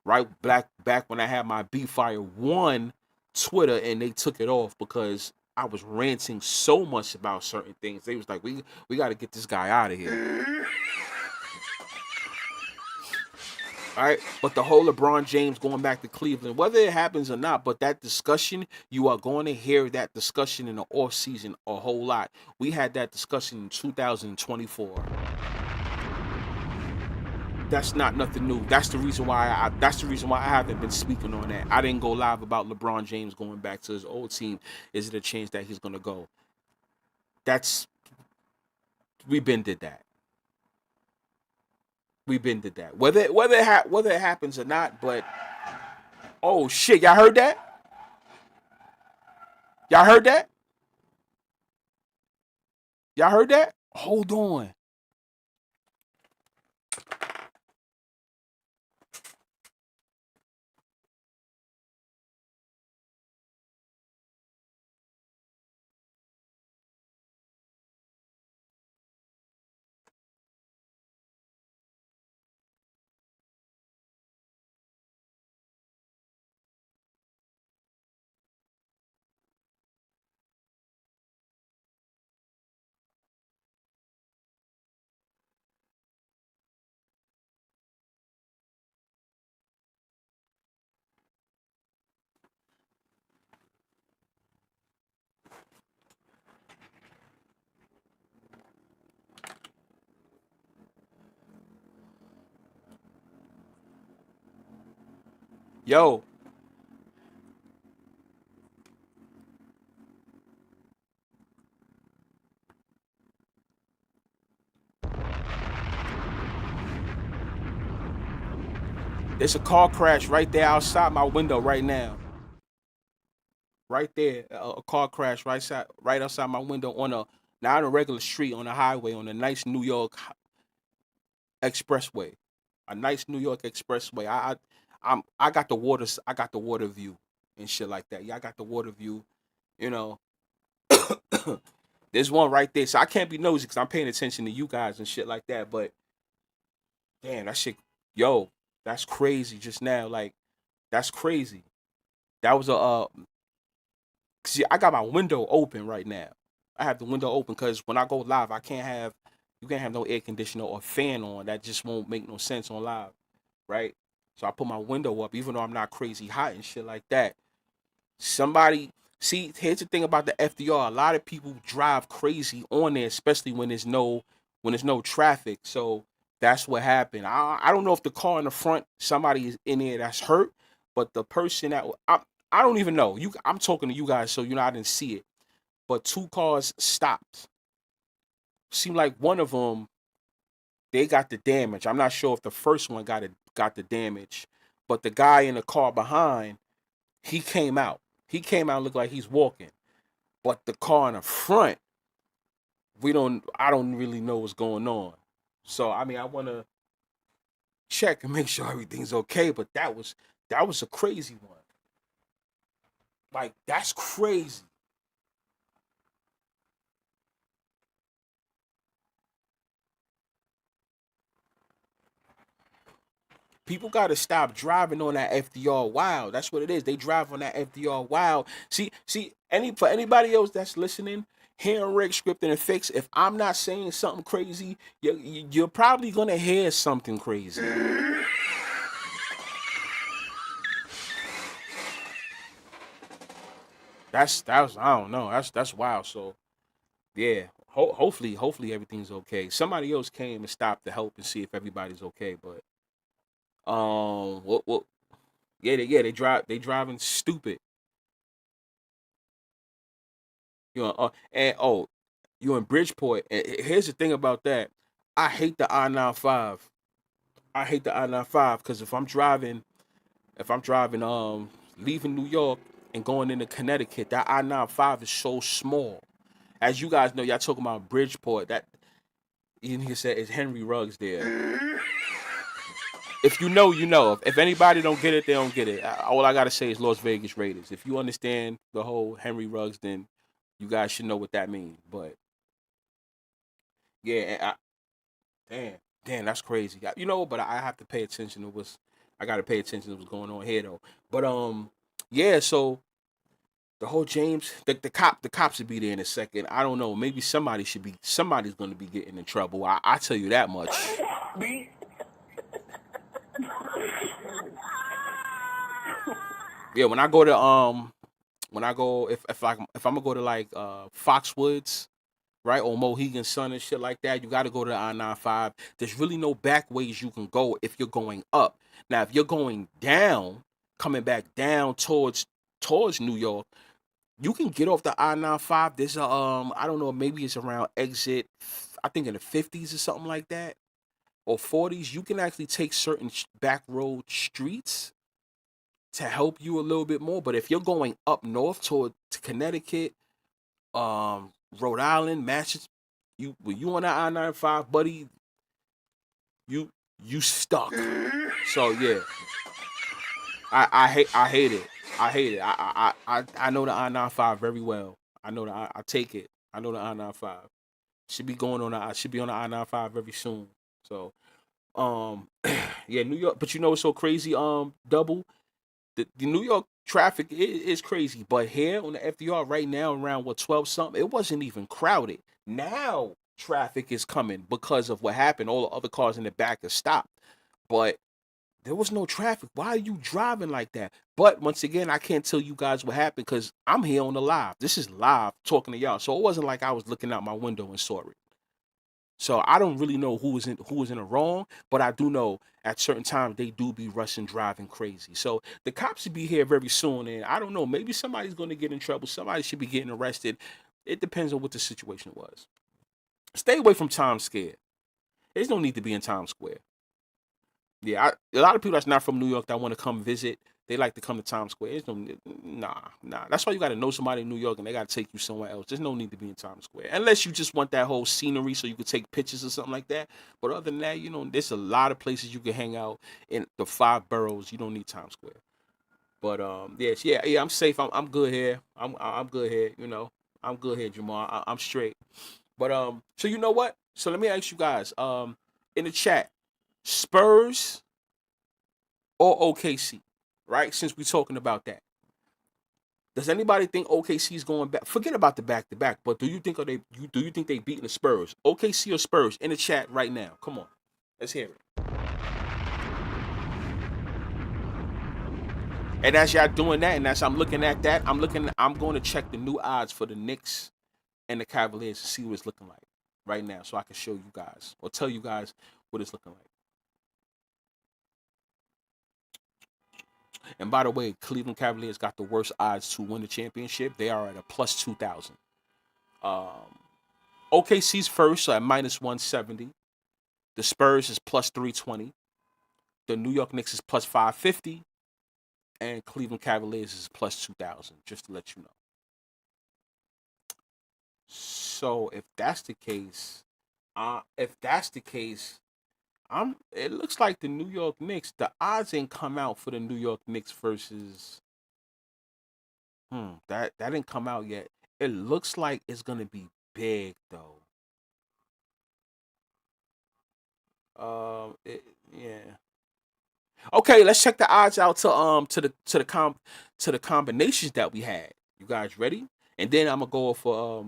Right? Back when I had my B Fire One Twitter and they took it off because I was ranting so much about certain things. They was like, we gotta get this guy out of here. All right, but the whole LeBron James going back to Cleveland, whether it happens or not, but that discussion, you are going to hear that discussion in the off season a whole lot. We had that discussion in 2024. That's not nothing new. That's the reason why I haven't been speaking on that. I didn't go live about LeBron James going back to his old team. Is it a chance that he's going to go? That's we been did that. We've been did that. Whether it happens or not, but oh shit, y'all heard that? Y'all heard that? Y'all heard that? Hold on. Yo, there's a car crash right there outside my window right now. Right there, a car crash right outside my window on a not on a regular street, on a highway, on a nice New York expressway. A nice New York expressway. I got the water view and shit like that. Yeah, I got the water view. You know, there's one right there. So I can't be nosy because I'm paying attention to you guys and shit like that. But damn, that shit, yo, that's crazy. Just now, like that's crazy. That was a see, I got my window open right now. I have the window open because when I go live, you can't have no air conditioner or fan on. That just won't make no sense on live, right? So I put my window up, even though I'm not crazy hot and shit like that. Somebody see, here's the thing about the FDR. A lot of people drive crazy on there, especially when there's no traffic. So that's what happened. I don't know if the car in the front, somebody is in there that's hurt, but the person I don't even know. I'm talking to you guys, so I didn't see it. But two cars stopped. Seemed like one of them they got the damage. I'm not sure if the first one got the damage, but the guy in the car behind, he came out. He came out looked like he's walking. But the car in the front, I don't really know what's going on. So I mean I wanna check and make sure everything's okay. But that was a crazy one. Like that's crazy. People gotta stop driving on that FDR wild. That's what it is. They drive on that FDR wild. See, for anybody else that's listening, hearing Rick script and fix. If I'm not saying something crazy, you're probably gonna hear something crazy. That was I don't know. That's wild. So yeah, hopefully everything's okay. Somebody else came and stopped to help and see if everybody's okay. But what yeah, they driving stupid. And You in Bridgeport, and here's the thing about that. I hate the I-95. I hate the I-95 because if I'm driving leaving New York and going into Connecticut, that I-95 is so small. As you guys know, y'all talking about Bridgeport. That you nigga said is Henry Ruggs there. If you know, you know. If anybody don't get it, they don't get it. All I gotta say is Las Vegas Raiders. If you understand the whole Henry Ruggs, then you guys should know what that means. But yeah, damn, damn, that's crazy. You know, but I have to pay attention to what's. I gotta pay attention to what's going on here though. But yeah. So the whole James, the cops should be there in a second. I don't know. Maybe somebody's gonna be getting in trouble. I tell you that much. Yeah, if I'm gonna go to like Foxwoods, right, or Mohegan Sun and shit like that, you got to go to the I-95. There's really no back ways you can go if you're going up. Now, if you're going down, coming back down towards New York, you can get off the I-95. There's a I don't know, maybe it's around exit, I think in the 50s or something like that, or 40s. You can actually take certain back road streets to help you a little bit more. But if you're going up north toward to Connecticut, Rhode Island, Massachusetts, you on that I-95, buddy, you you stuck. So yeah, I hate it. I hate it. I know the I-95 very well. I take it. I know the I-95. Should be on the I-95 very soon. So yeah, New York. But you know what's so crazy? Double. The New York traffic is crazy, but here on the FDR right now around 12 something, it wasn't even crowded. Now traffic is coming because of what happened. All the other cars in the back are stopped, but there was no traffic. Why are you driving like that? But once again, I can't tell you guys what happened because I'm here on the live. This is live talking to y'all, so it wasn't like I was looking out my window and saw it. So I don't really know who was in the wrong, but I do know at certain times they do be rushing, driving crazy. So the cops should be here very soon, and I don't know. Maybe somebody's going to get in trouble. Somebody should be getting arrested. It depends on what the situation was. Stay away from Times Square. There's no need to be in Times Square. Yeah, a lot of people that's not from New York that want to come visit, they like to come to Times Square. There's no, nah. That's why you got to know somebody in New York and they got to take you somewhere else. There's no need to be in Times Square unless you just want that whole scenery so you could take pictures or something like that. But other than that, there's a lot of places you can hang out in the five boroughs. You don't need Times Square. But yes, yeah, I'm safe. I'm good here. I'm good here. I'm good here, Jamal. I'm straight. But so you know what? So let me ask you guys in the chat. Spurs or OKC, right? Since we're talking about that, does anybody think OKC is going back? Forget about the back to back, but do you think they beating the Spurs? OKC or Spurs? In the chat right now. Come on, let's hear it. And as y'all doing that, and as I'm looking at that, I'm going to check the new odds for the Knicks and the Cavaliers to see what it's looking like right now, so I can show you guys or tell you guys what it's looking like. And by the way, Cleveland Cavaliers got the worst odds to win the championship. They are at a plus 2,000. OKC's first at minus 170. The Spurs is plus 320. The New York Knicks is plus 550. And Cleveland Cavaliers is plus 2,000, just to let you know. So if that's the case, it looks like the New York Knicks, the odds ain't come out for the New York Knicks versus that didn't come out yet. It looks like it's gonna be big though. Yeah. Okay, let's check the odds out to the combinations that we had. You guys ready? And then I'm gonna go for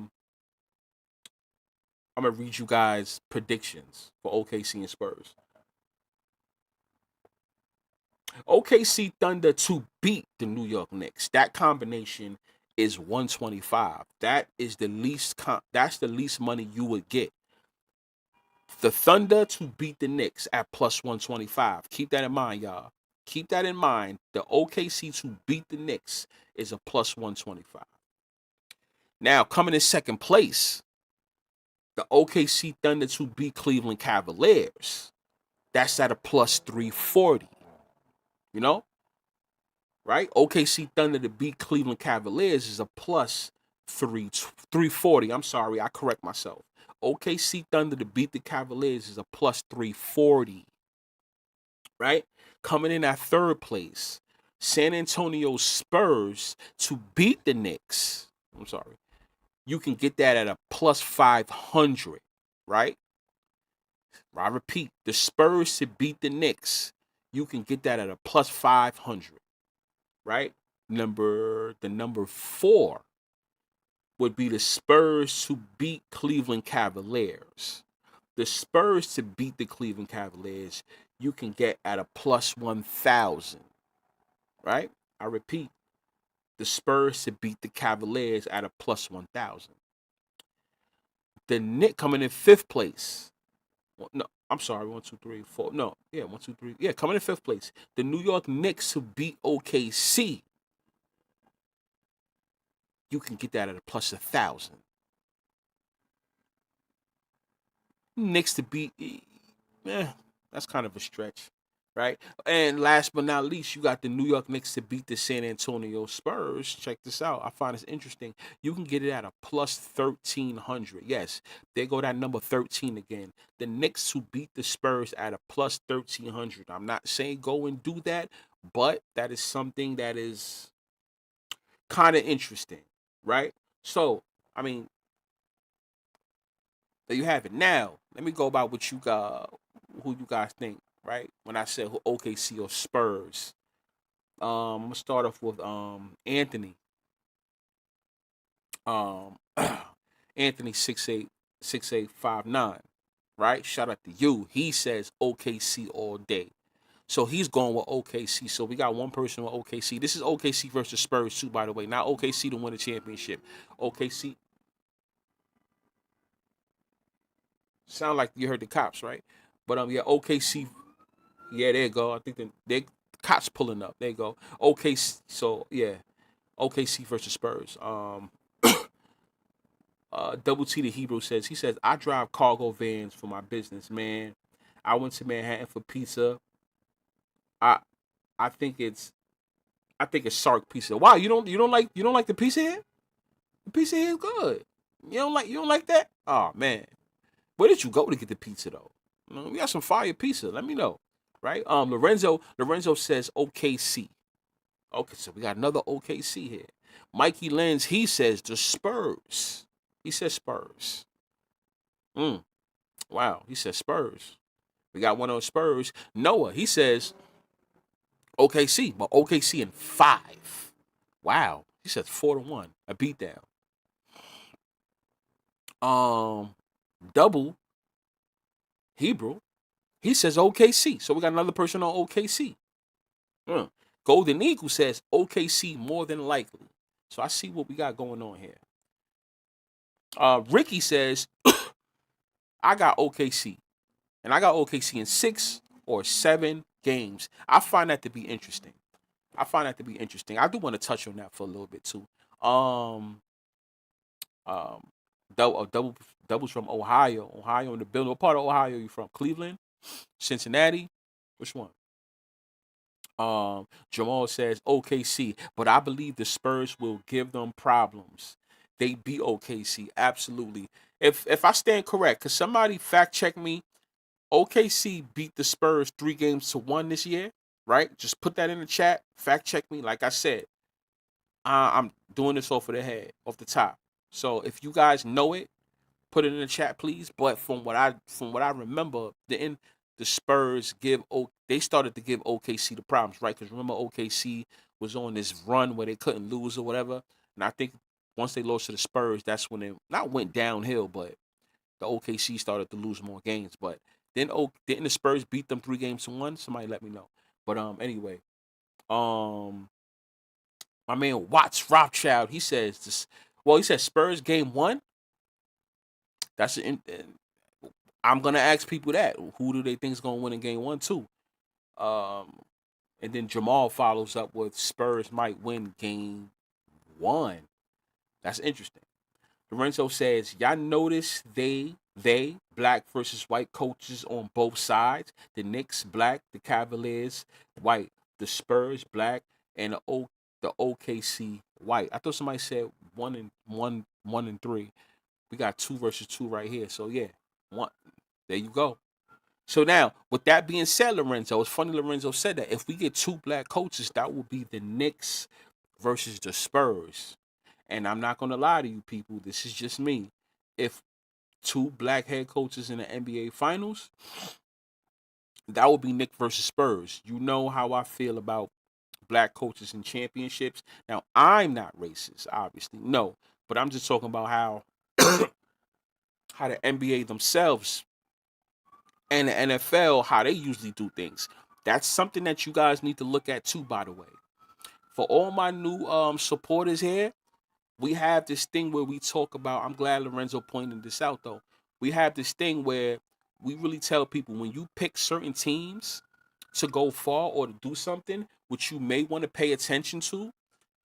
I'm gonna read you guys predictions for OKC and Spurs. OKC Thunder to beat the New York Knicks. That combination is 125. That is the least. That's the least money you would get. The Thunder to beat the Knicks at plus 125. Keep that in mind, y'all. Keep that in mind. The OKC to beat the Knicks is a plus 125. Now coming in second place. The OKC Thunder to beat Cleveland Cavaliers. That's at a plus 340. You know? Right? OKC Thunder to beat Cleveland Cavaliers is a plus 340. I'm sorry, I correct myself. OKC Thunder to beat the Cavaliers is a plus 340. Right? Coming in at third place, San Antonio Spurs to beat the Knicks. I'm sorry. You can get that at a plus 500, right? I repeat, the Spurs to beat the Knicks, you can get that at a plus 500, right? The number 4 would be the Spurs to beat Cleveland Cavaliers. The Spurs to beat the Cleveland Cavaliers, you can get at a plus 1,000, right? I repeat, the Spurs to beat the Cavaliers at a plus 1,000. The Knicks coming in 5th place. Well, no, I'm sorry. 1, 2, 3, 4. No, yeah, 1, 2, 3. Yeah, coming in 5th place. The New York Knicks to beat OKC. You can get that at a plus 1,000. Knicks to beat, that's kind of a stretch, right? And last but not least, you got the New York Knicks to beat the San Antonio Spurs. Check this out. I find this interesting. You can get it at a plus 1,300. Yes, there go that number 13 again. The Knicks to beat the Spurs at a plus 1,300. I'm not saying go and do that, but that is something that is kind of interesting, right? So, I mean, there you have it. Now, let me go about what you got, who you guys think, right? When I said OKC or Spurs, I'm gonna start off with Anthony. Um, Anthony 6'8", 6'8", 5'9", right? Shout out to you. He says OKC all day. So he's going with OKC. So we got one person with OKC. This is OKC versus Spurs too, by the way. Not OKC to win the championship. OKC. Sound like you heard the cops, right? But yeah, OKC. Yeah, there you go. I think the cops pulling up. There you go. OKC. So yeah, OKC versus Spurs. Double T the Hebrew says, he says, I drive cargo vans for my business, man. I went to Manhattan for pizza. I I think it's Sark pizza. Wow, you don't like the pizza here? The pizza here is good. You don't like that? Oh man. Where did you go to get the pizza though? We got some fire pizza. Let me know. Right? Lorenzo says OKC. Okay, so we got another OKC here. Mikey Lenz, he says the Spurs. He says Spurs. Wow, he says Spurs. We got one on Spurs. Noah, he says OKC, but OKC in 5. Wow, he says 4-1, a beatdown. Double Hebrew, he says OKC. So we got another person on OKC. Golden Eagle says OKC more than likely. So I see what we got going on here. Ricky says I got OKC. And I got OKC in 6 or 7 games. I find that to be interesting. I do want to touch on that for a little bit too. Doubles from Ohio. Ohio in the building. What part of Ohio are you from? Cleveland? Cincinnati? Which one? Jamal says OKC, but I believe the Spurs will give them problems. They beat OKC, absolutely. If I stand correct, because somebody fact check me, OKC beat the Spurs 3-1 this year, right? Just put that in the chat. Fact check me. Like I said, I'm doing this off of the head, off the top. So if you guys know it, put it in the chat, please. But from what I remember, the Spurs they started to give OKC the problems, right? Because remember OKC was on this run where they couldn't lose or whatever, and I think once they lost to the Spurs, that's when it not went downhill, but the OKC started to lose more games. But then didn't the Spurs beat them 3-1? Somebody let me know. But anyway, my man Watts Rothschild, he says this. Well, he says Spurs game 1. That's I'm gonna ask people that. Who do they think is gonna win in game 1 too? And then Jamal follows up with Spurs might win game 1. That's interesting. Lorenzo says, y'all notice they They, black versus white coaches on both sides. The Knicks, black. The Cavaliers, white. The Spurs, black. And the OKC, white. I thought somebody said 1-3. We got 2 versus 2 right here. So yeah, one. There you go. So now, with that being said, Lorenzo, it's funny Lorenzo said that. If we get 2 black coaches, that will be the Knicks versus the Spurs. And I'm not gonna lie to you people, this is just me. If 2 black head coaches in the NBA Finals, that would be Knicks versus Spurs. You know how I feel about black coaches in championships. Now, I'm not racist, obviously, no, but I'm just talking about how the NBA themselves and the NFL, how they usually do things. That's something that you guys need to look at too, by the way. For all my new supporters here, we have this thing where we talk about, I'm glad Lorenzo pointed this out though. We have this thing where we really tell people when you pick certain teams to go far or to do something, what you may want to pay attention to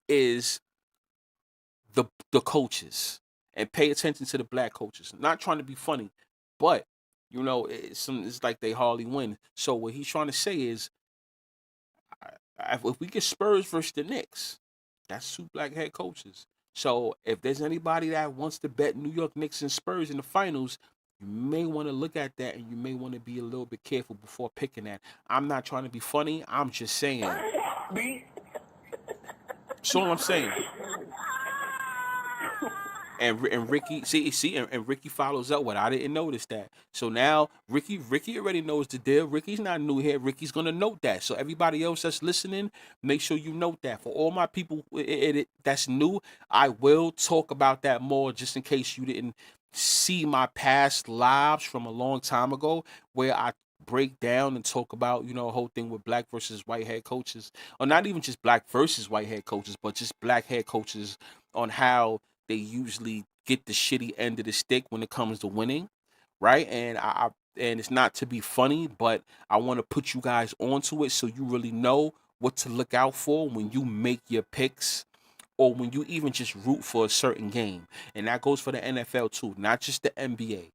is the coaches, and pay attention to the black coaches. Not trying to be funny, but it's like they hardly win. So what he's trying to say is, if we get Spurs versus the Knicks, that's 2 black head coaches. So if there's anybody that wants to bet New York Knicks and Spurs in the finals, you may want to look at that, and you may want to be a little bit careful before picking that. I'm not trying to be funny. I'm just saying. That's all I'm saying. And Ricky, and Ricky follows up with, I didn't notice that. So now Ricky already knows the deal. Ricky's not new here. Ricky's gonna note that. So everybody else that's listening, make sure you note that. For all my people that's new, I will talk about that more, just in case you didn't see my past lives from a long time ago, where I break down and talk about a whole thing with black versus white head coaches, or not even just black versus white head coaches, but just black head coaches, on how they usually get the shitty end of the stick when it comes to winning, right? And it's not to be funny, but I want to put you guys onto it so you really know what to look out for when you make your picks, or when you even just root for a certain game. And that goes for the NFL too, not just the NBA,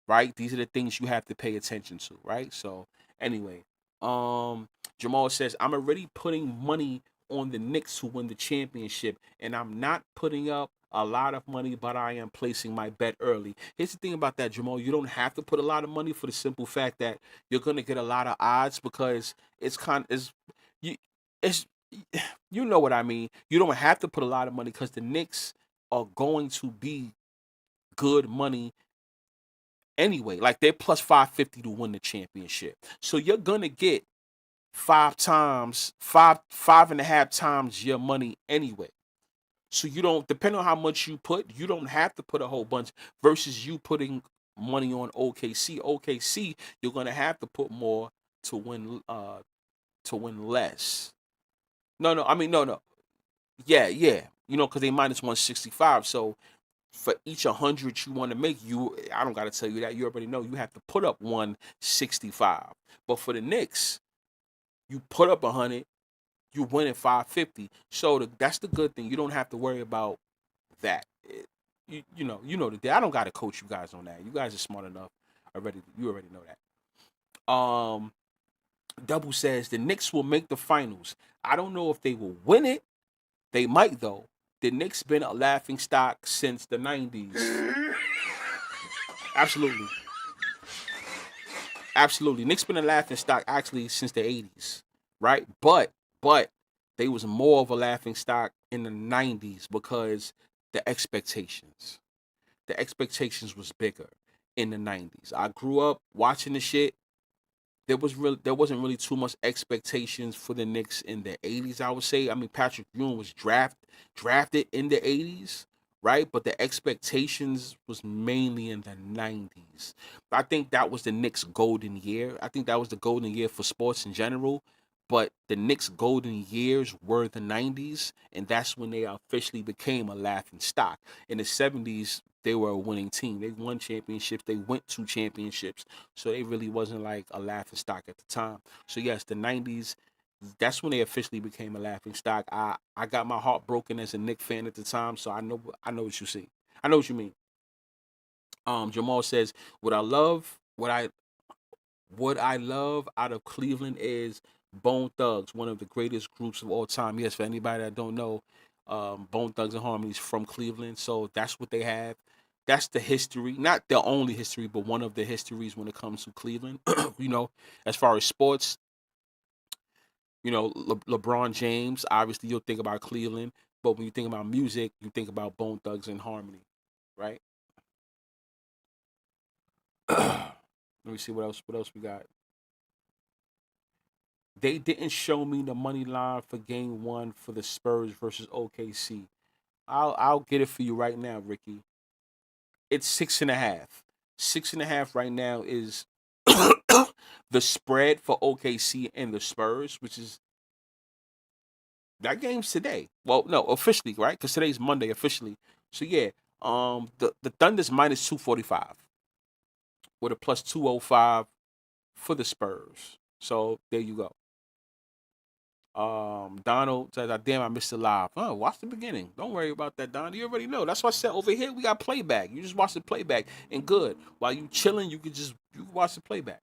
right? These are the things you have to pay attention to, right? So anyway, Jamal says, I'm already putting money on the Knicks to win the championship, and I'm not putting up a lot of money, but I am placing my bet early. Here's the thing about that, Jamal. You don't have to put a lot of money, for the simple fact that you're gonna get a lot of odds, because you it's you know what I mean. You don't have to put a lot of money, because the Knicks are going to be good money anyway. Like, they're plus 550 to win the championship. So you're gonna get 5.5 times your money anyway. So you don't, depend on how much you put, you don't have to put a whole bunch, versus you putting money on OKC. OKC, you're gonna have to put more to win less. No, I mean, no. Yeah. Because they minus 165. So for each 100 you want to make, I don't gotta tell you that. You already know you have to put up 165. But for the Knicks, you put up 100, you win at 550. So that's the good thing. You don't have to worry about that. You know the I don't gotta coach you guys on that. You guys are smart enough already. You already know that. Double says the Knicks will make the finals. I don't know if they will win it. They might though. The Knicks been a laughing stock since the 90s. Absolutely. Knicks been a laughing stock actually since the 80s, right? But they was more of a laughing stock in the 90s, because the expectations was bigger in the 90s. I grew up watching the shit. There wasn't really too much expectations for the Knicks in the 80s, I would say. I mean, Patrick Ewing was drafted in the 80s, right? But the expectations was mainly in the 90s. I think that was the Knicks' golden year. I think that was the golden year for sports in general. But the Knicks' golden years were the 90s, and that's when they officially became a laughing stock. In the 70s, they were a winning team. They won championships. They went to championships. So they really wasn't like a laughing stock at the time. So yes, the 90s, that's when they officially became a laughing stock. I got my heart broken as a Knicks fan at the time, so I know what you see. I know what you mean. Jamal says, what I love out of Cleveland is Bone Thugs, one of the greatest groups of all time. Yes, for anybody that don't know, Bone Thugs and Harmony's from Cleveland, so that's what they have. That's the history, not the only history, but one of the histories when it comes to Cleveland. As far as sports, LeBron James, obviously you'll think about Cleveland, but when you think about music, you think about Bone Thugs and Harmony, right? Let me see what else. What else we got? They didn't show me the money line for Game 1 for the Spurs versus OKC. I'll get it for you right now, Ricky. It's 6.5. 6.5 right now is the spread for OKC and the Spurs, which is that game's today. Well, no, officially, right? Because today's Monday officially. So yeah, the Thunder's minus 245 with a plus 205 for the Spurs. So there you go. Donald says, damn, I missed it live. Oh, watch the beginning. Don't worry about that, Don. You already know. That's why I said over here we got playback. You just watch the playback and good. While you chilling, you can watch the playback.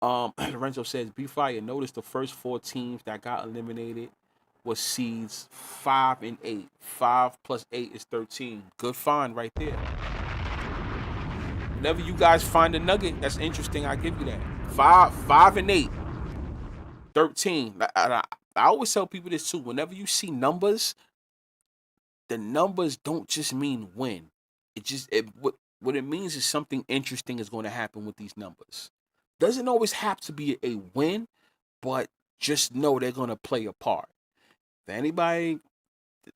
Lorenzo says, be fire. Notice the first 4 teams that got eliminated was seeds 5 and 8. 5 plus 8 is 13. Good find right there. Whenever you guys find a nugget that's interesting, I give you that. 5 and 8. 13. I always tell people this too. Whenever you see numbers, the numbers don't just mean win. What it means is something interesting is going to happen with these numbers. Doesn't always have to be a win, but just know they're going to play a part. If anybody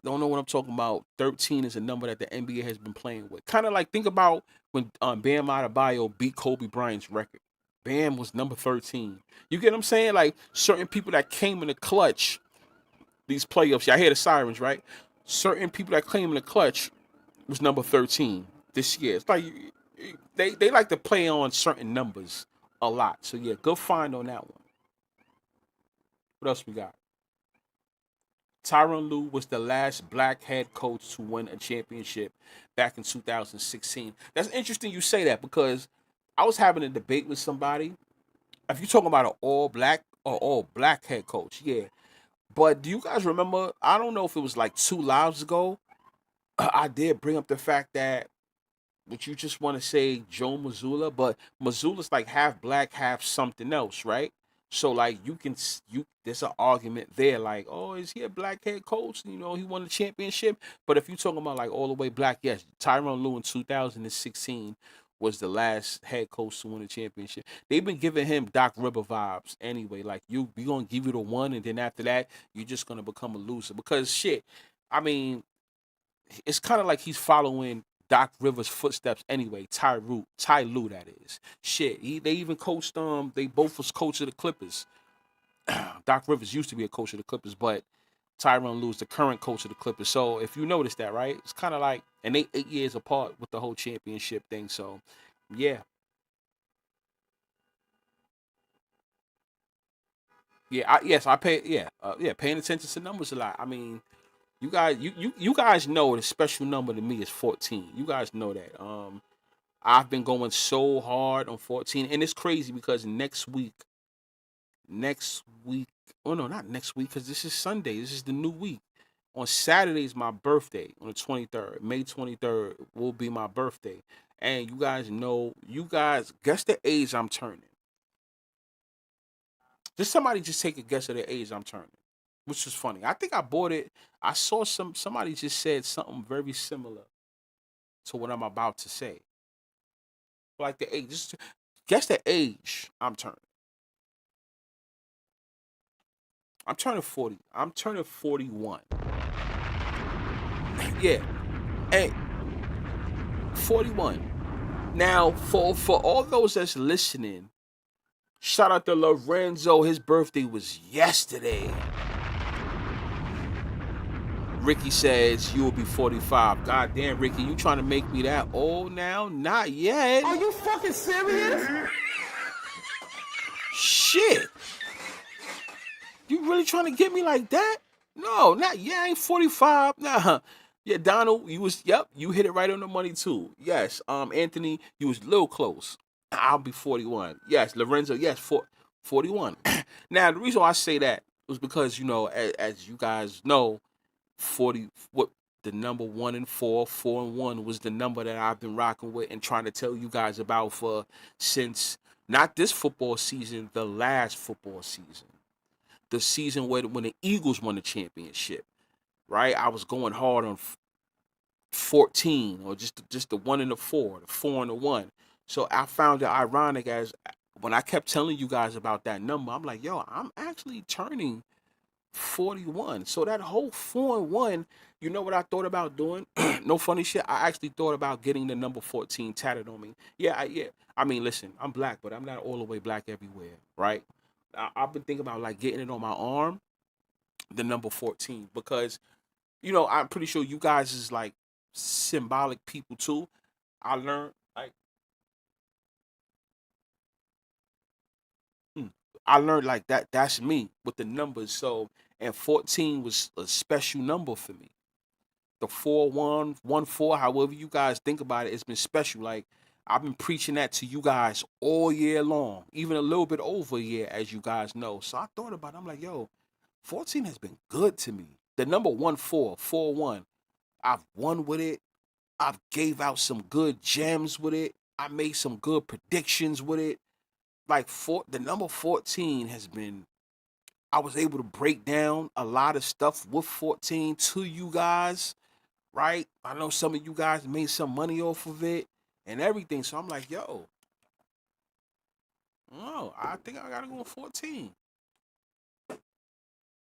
don't know what I'm talking about, 13 is a number that the NBA has been playing with. Kind of like think about when Bam Adebayo beat Kobe Bryant's record. Bam was number 13. You get what I'm saying? Like certain people that came in the clutch, these playoffs. I hear the sirens, right? Certain people that came in the clutch was number 13 this year. It's like they like to play on certain numbers a lot. So yeah, good find on that one. What else we got? Tyronn Lue was the last black head coach to win a championship back in 2016. That's interesting you say that because I was having a debate with somebody. If you're talking about an all black or all black head coach, yeah. But do you guys remember? I don't know if it was like 2 lives ago. I did bring up the fact that would you just want to say Joe Mazzulla, but Mazzulla's like half black, half something else, right? So like there's an argument there, like, oh, is he a black head coach? He won the championship. But if you're talking about like all the way black, yes, Tyronn Lue in 2016 was the last head coach to win a championship. They've been giving him Doc Rivers vibes anyway. Like we gonna give you the one, and then after that, you're just gonna become a loser. Because shit, I mean, it's kind of like he's following Doc Rivers' footsteps anyway. Ty Lue, that is. Shit, they even coached they both was coach of the Clippers. Doc Rivers used to be a coach of the Clippers, but Tyronn Lue is the current coach of the Clippers. So if you notice that, right, it's kind of like, and they 8 years apart with the whole championship thing. So yeah, I pay, paying attention to numbers a lot. I mean, you guys know the special number to me is 14. You guys know that. I've been going so hard on 14, and it's crazy because next week, oh no, not next week, because this is Sunday. This is the new week. On Saturday is my birthday on the 23rd. May 23rd will be my birthday. And you guys guess the age I'm turning. Just take a guess of the age I'm turning, which is funny. I think I bought it. I saw somebody just said something very similar to what I'm about to say. Like the age, just guess the age I'm turning. I'm turning 40. I'm turning 41. Yeah. Hey, 41. Now, for all those that's listening, shout out to Lorenzo. His birthday was yesterday. Ricky says you will be 45. God damn, Ricky, you trying to make me that old now? Not yet. Are you fucking serious? Shit. You really trying to get me like that? No, not yet. I ain't 45. Nah. Yeah, Donald, you hit it right on the money too. Yes, Anthony, you was a little close. I'll be 41. Yes, Lorenzo, yes, 41. Now, the reason why I say that was because, as you guys know, 40, what the number 1 and 4, 4 and 1 was the number that I've been rocking with and trying to tell you guys about for since not this football season, the last football season. The season when the Eagles won the championship, right? I was going hard on 14 or just the 1 and the 4, the 4 and the 1. So I found it ironic as when I kept telling you guys about that number, I'm like, yo, I'm actually turning 41. So that whole 4 and 1, you know what I thought about doing? No funny shit. I actually thought about getting the number 14 tatted on me. Yeah. I mean, listen, I'm black, but I'm not all the way black everywhere, right? I've been thinking about like getting it on my arm, the number 14, because I'm pretty sure you guys is like symbolic people too. I learned like mm, I learned like that. That's me with the numbers. So and 14 was a special number for me. The 4-1-1-4, however you guys think about it, it's been special. Like I've been preaching that to you guys all year long, even a little bit over a year, as you guys know. So I thought about it. I'm like, yo, 14 has been good to me. The number 1-4, 4-1. I've won with it. I've gave out some good gems with it. I made some good predictions with it. Like the number 14 has been. I was able to break down a lot of stuff with 14 to you guys, right? I know some of you guys made some money off of it and everything. So I'm like, yo, no, I think I gotta go with 14.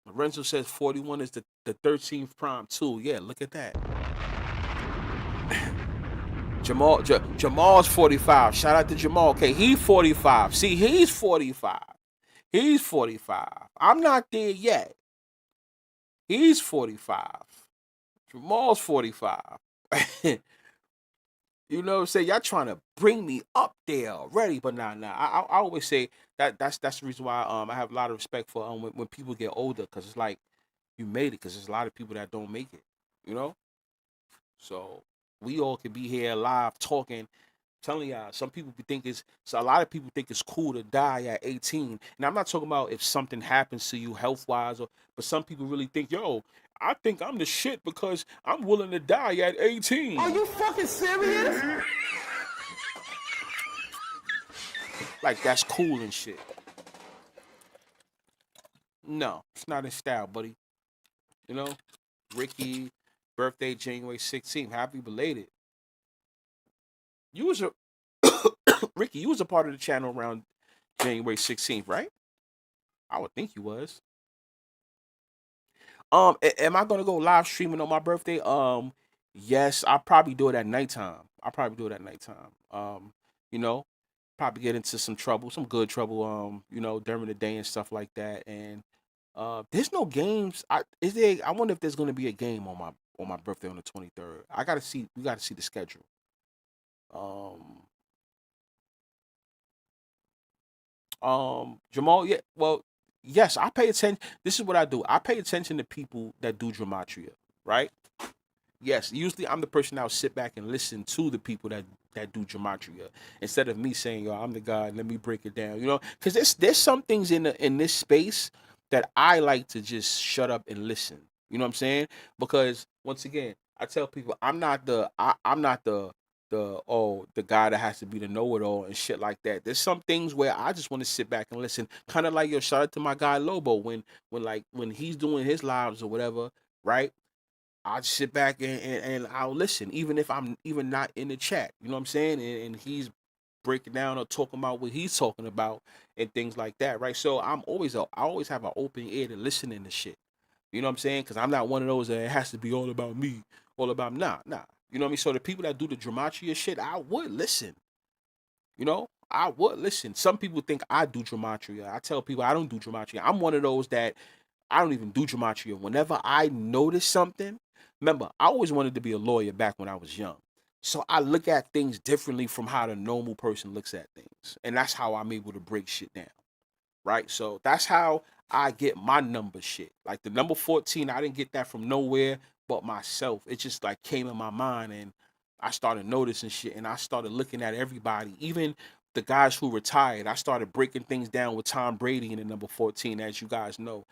Lorenzo says 41 is the 13th prime too. Yeah, look at that. Jamal's 45. Shout out to Jamal. Okay, he's 45. See, he's 45. He's 45. I'm not there yet. He's 45. Jamal's 45. You know what I'm saying? Y'all trying to bring me up there already, but nah. I always say that's the reason why I have a lot of respect for when people get older, because it's like you made it, because there's a lot of people that don't make it, you know. So we all could be here live talking. Telling y'all, some people think it's so. A lot of people think it's cool to die at 18. And I'm not talking about if something happens to you health wise, but some people really think, yo, I think I'm the shit because I'm willing to die at 18. Are you fucking serious? Like that's cool and shit. No, it's not in style, buddy. You know, Ricky, birthday January 16th. Happy belated. You was a Ricky. You was a part of the channel around January 16th, right? I would think you was. Am I gonna go live streaming on my birthday? Yes, I'll probably do it at nighttime. I'll probably do it at nighttime. You know, probably get into some trouble, some good trouble. During the day and stuff like that. And there's no games. Is there? I wonder if there's gonna be a game on my birthday on the 23rd. I gotta see. We gotta see the schedule. Um, Jamal. Yeah. Well, yes. I pay attention. This is what I do. I pay attention to people that do gematria, right? Yes, usually I'm the person that'll sit back and listen to the people that do gematria instead of me saying, "Yo, I'm the guy. Let me break it down." Because there's some things in this space that I like to just shut up and listen. You know what I'm saying? Because once again, I tell people I'm not the guy that has to be the know-it-all and shit like that. There's some things where I just want to sit back and listen. Kind of like, yo, shout out to my guy Lobo when he's doing his lives or whatever, right? I'll sit back and I'll listen, even if I'm even not in the chat. You know what I'm saying? And he's breaking down or talking about what he's talking about and things like that, right? So I always have an open ear to listening to shit. You know what I'm saying? Because I'm not one of those that it has to be all about me, all about nah. You know what I mean? So the people that do the gematria shit, I would listen. I would listen. Some people think I do gematria. I tell people I don't do gematria. I'm one of those that I don't even do gematria. Whenever I notice something, remember, I always wanted to be a lawyer back when I was young. So I look at things differently from how the normal person looks at things. And that's how I'm able to break shit down. Right? So that's how I get my number shit. Like the number 14, I didn't get that from nowhere. but myself. It just like came in my mind, and I started noticing shit, and I started looking at everybody, even the guys who retired. I started breaking things down with Tom Brady in the number 14, as you guys know.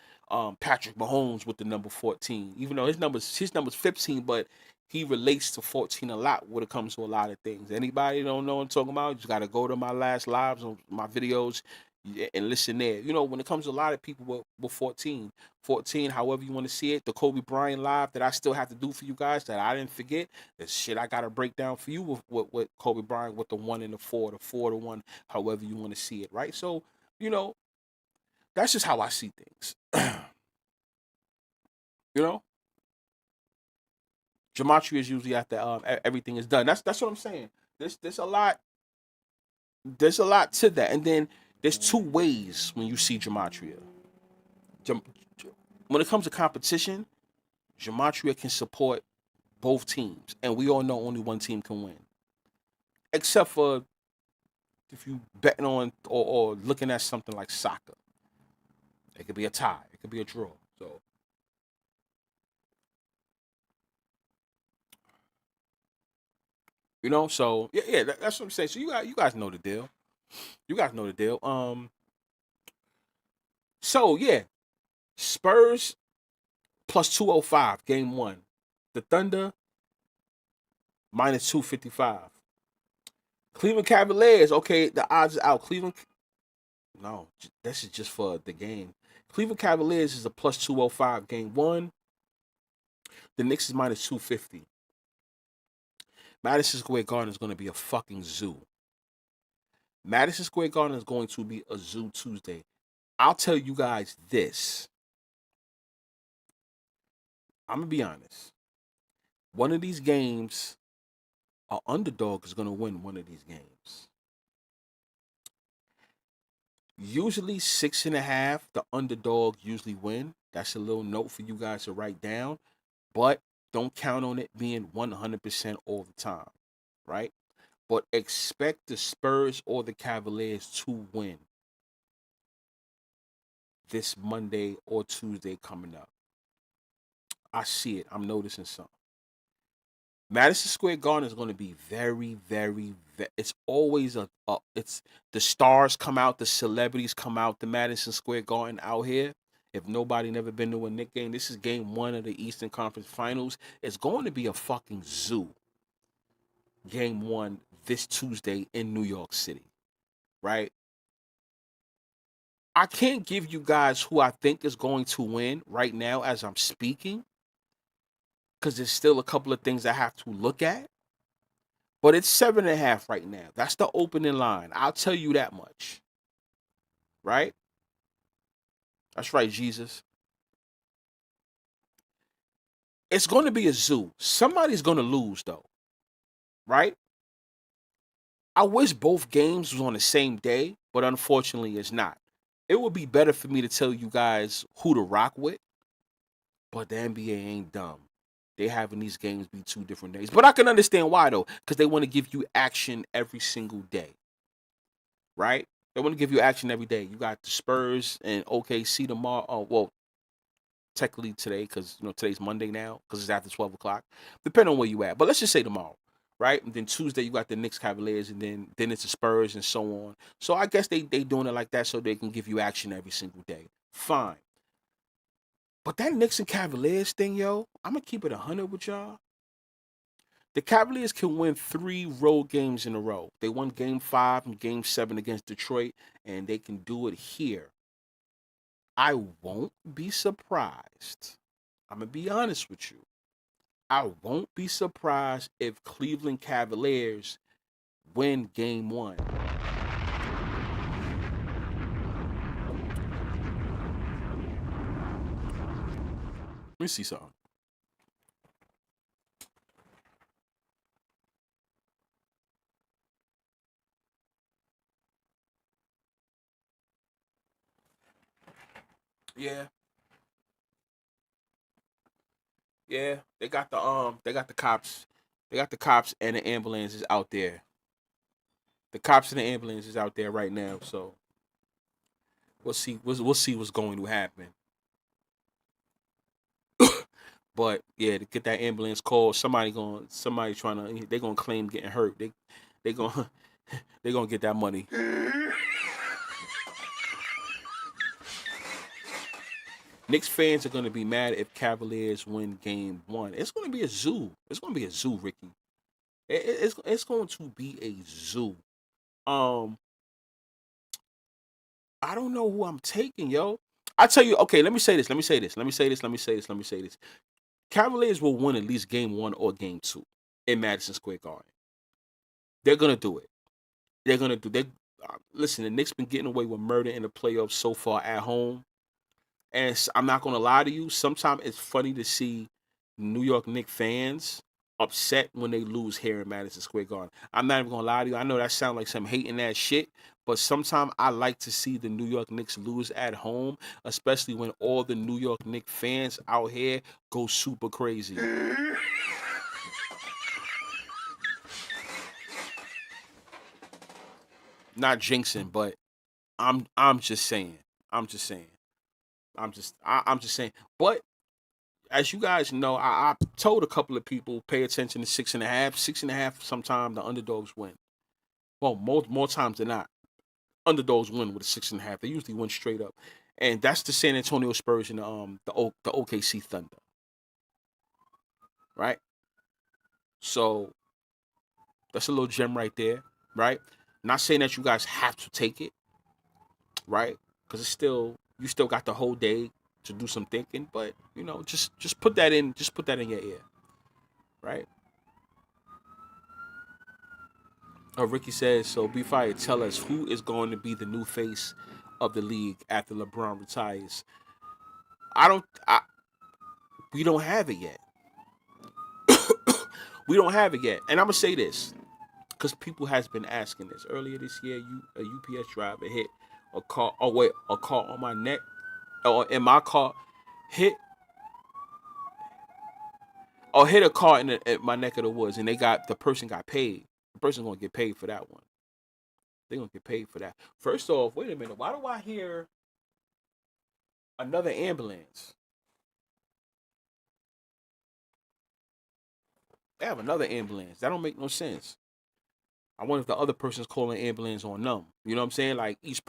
Patrick Mahomes with the number 14, even though his number's 15, but he relates to 14 a lot when it comes to a lot of things. Anybody don't know what I'm talking about, you just got to go to my last lives on my videos and listen there. When it comes to a lot of people with 14, however you want to see it, the Kobe Bryant live that I still have to do for you guys that I didn't forget, the shit I got to break down for you with Kobe Bryant with the 1 and the 4, the 4 to 1, however you want to see it, right? So, that's just how I see things. you know, Gematria is usually after everything is done. That's what I'm saying. There's a lot. There's a lot to that, and then there's two ways when you see gematria. When it comes to competition, gematria can support both teams, and we all know only one team can win, except for if you betting on or looking at something like soccer. It could be a tie. It could be a draw. So, so yeah, that's what I'm saying. So you guys know the deal. You guys know the deal. So yeah, Spurs plus 205 game 1. The Thunder minus 255. Cleveland Cavaliers, okay, the odds are out. No, this is just for the game. Cleveland Cavaliers is a plus 205 game 1. The Knicks is minus 250. Madison Square Garden is going to be a fucking zoo. Madison Square Garden is going to be a zoo Tuesday. I'll tell you guys this. I'm going to be honest. One of these games, an underdog is going to win one of these games. Usually 6.5, the underdog usually win. That's a little note for you guys to write down. But don't count on it being 100% all the time, right? But expect the Spurs or the Cavaliers to win this Monday or Tuesday coming up. I see it. I'm noticing something. Madison Square Garden is going to be very, very, it's always it's the stars come out, the celebrities come out to Madison Square Garden out here. If nobody never been to a Knicks game, this is game 1 of the Eastern Conference Finals. It's going to be a fucking zoo. Game 1 this Tuesday in New York City, right? I can't give you guys who I think is going to win right now as I'm speaking, because there's still a couple of things I have to look at. But it's 7.5 right now. That's the opening line. I'll tell you that much. Right? That's right, Jesus. It's going to be a zoo. Somebody's going to lose, though. Right? I wish both games was on the same day, but unfortunately it's not. It would be better for me to tell you guys who to rock with, but the NBA ain't dumb. They having these games be 2 different days. But I can understand why, though, because they want to give you action every single day. Right? They want to give you action every day. You got the Spurs and OKC tomorrow. Oh, well, technically today, because today's Monday now, because it's after 12 o'clock. Depending on where you at. But let's just say tomorrow. Right? And then Tuesday you got the Knicks Cavaliers, and then it's the Spurs and so on. So I guess they doing it like that so they can give you action every single day. Fine. But that Knicks and Cavaliers thing, yo, I'm gonna keep it 100 with y'all. The Cavaliers can win 3 road games in a row. They won game 5 and game 7 against Detroit, and they can do it here. I won't be surprised. I'm going to be honest with you. I won't be surprised if Cleveland Cavaliers win game 1. Let me see something. Yeah. Yeah, they got the cops. They got the cops and the ambulances out there. The cops and the ambulances out there right now, so we'll see what's going to happen. But yeah, to get that ambulance call, somebody trying to, they gonna claim getting hurt. They gonna they gonna get that money. Knicks fans are gonna be mad if Cavaliers win Game 1. It's gonna be a zoo. It's gonna be a zoo, Ricky. It's going to be a zoo. Um, I don't know who I'm taking, yo. I tell you, okay, let me say this. Cavaliers will win at least Game 1 or Game 2 in Madison Square Garden. They're gonna do it. They're gonna do. They listen. The Knicks been getting away with murder in the playoffs so far at home, and I'm not gonna lie to you. Sometimes it's funny to see New York Knicks fans upset when they lose here in Madison Square Garden. I'm not even gonna lie to you. I know that sounds like some hating ass shit, but sometimes I like to see the New York Knicks lose at home, especially when all the New York Knicks fans out here go super crazy. Not jinxing, but I'm just saying. I'm just saying. I'm just saying. But as you guys know, I told a couple of people pay attention to 6.5. 6.5. Sometimes the underdogs win. Well, more times than not, underdogs win with a 6.5. They usually win straight up, and that's the San Antonio Spurs and the OKC Thunder, right? So that's a little gem right there, right? Not saying that you guys have to take it, right? Because it's still, you still got the whole day to do some thinking, but just put that in, your ear, right? Ricky says, so be fired. Tell us who is going to be the new face of the league after LeBron retires. I don't. We don't have it yet. We don't have it yet, and I'm gonna say this because people has been asking this. Earlier this year, a UPS driver hit a car. Oh wait, a car on my neck, or in my car, hit hit a car in my neck of the woods, and the person got paid. The person gonna get paid for that one. They gonna get paid for that. First off, wait a minute. Why do I hear another ambulance? They have another ambulance. That don't make no sense. I wonder if the other person's calling ambulance on them. You know what I'm saying? Like each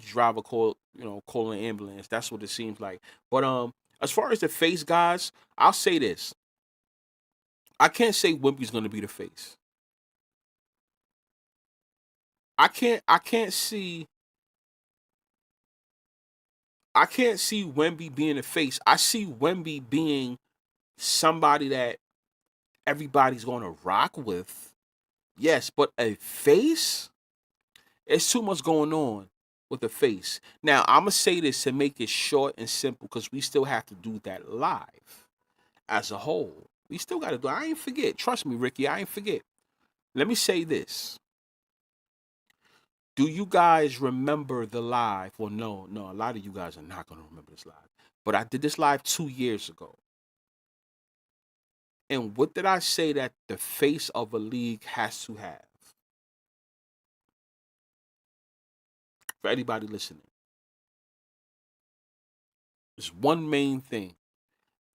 driver calling ambulance. That's what it seems like. But as far as the face guys, I'll say this. I can't say Wimpy's gonna be the face. I can't see Wemby being the face. I see Wemby being somebody that everybody's gonna rock with. Yes, but a face? It's too much going on with the face. Now, I'm going to say this to make it short and simple because we still have to do that live as a whole. We still got to do it. I ain't forget. Trust me, Ricky, I ain't forget. Let me say this. Do you guys remember the live? Well, no, a lot of you guys are not going to remember this live. But I did this live 2 years ago. And what did I say that the face of a league has to have? For anybody listening, there's one main thing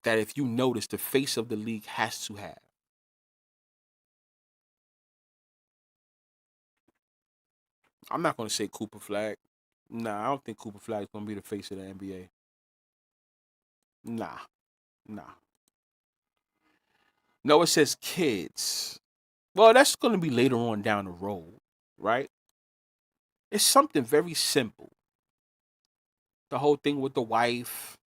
that if you notice the face of the league has to have. I'm not going to say Cooper Flag. Nah, I don't think Cooper Flag is going to be the face of the NBA. Nah. No, it says kids. Well, that's going to be later on down the road, right? It's something very simple. The whole thing with the wife.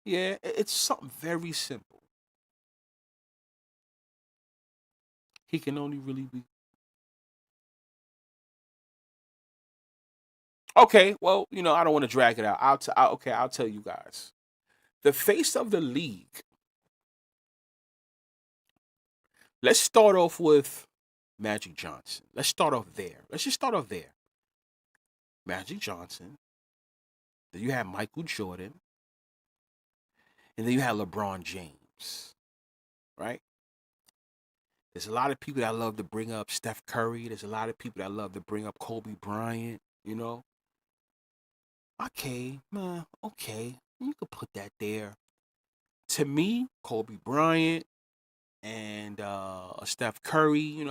Yeah, it's something very simple. He can only really be. Okay, well, I don't want to drag it out. I'll tell you guys. The face of the league. Let's start off with Magic Johnson. Let's start off there. Let's just start off there. Magic Johnson. Then you have Michael Jordan. And then you have LeBron James. Right? There's a lot of people that love to bring up Steph Curry. There's a lot of people that love to bring up Kobe Bryant. Okay, man, okay. You could put that there. To me, Kobe Bryant and Steph Curry,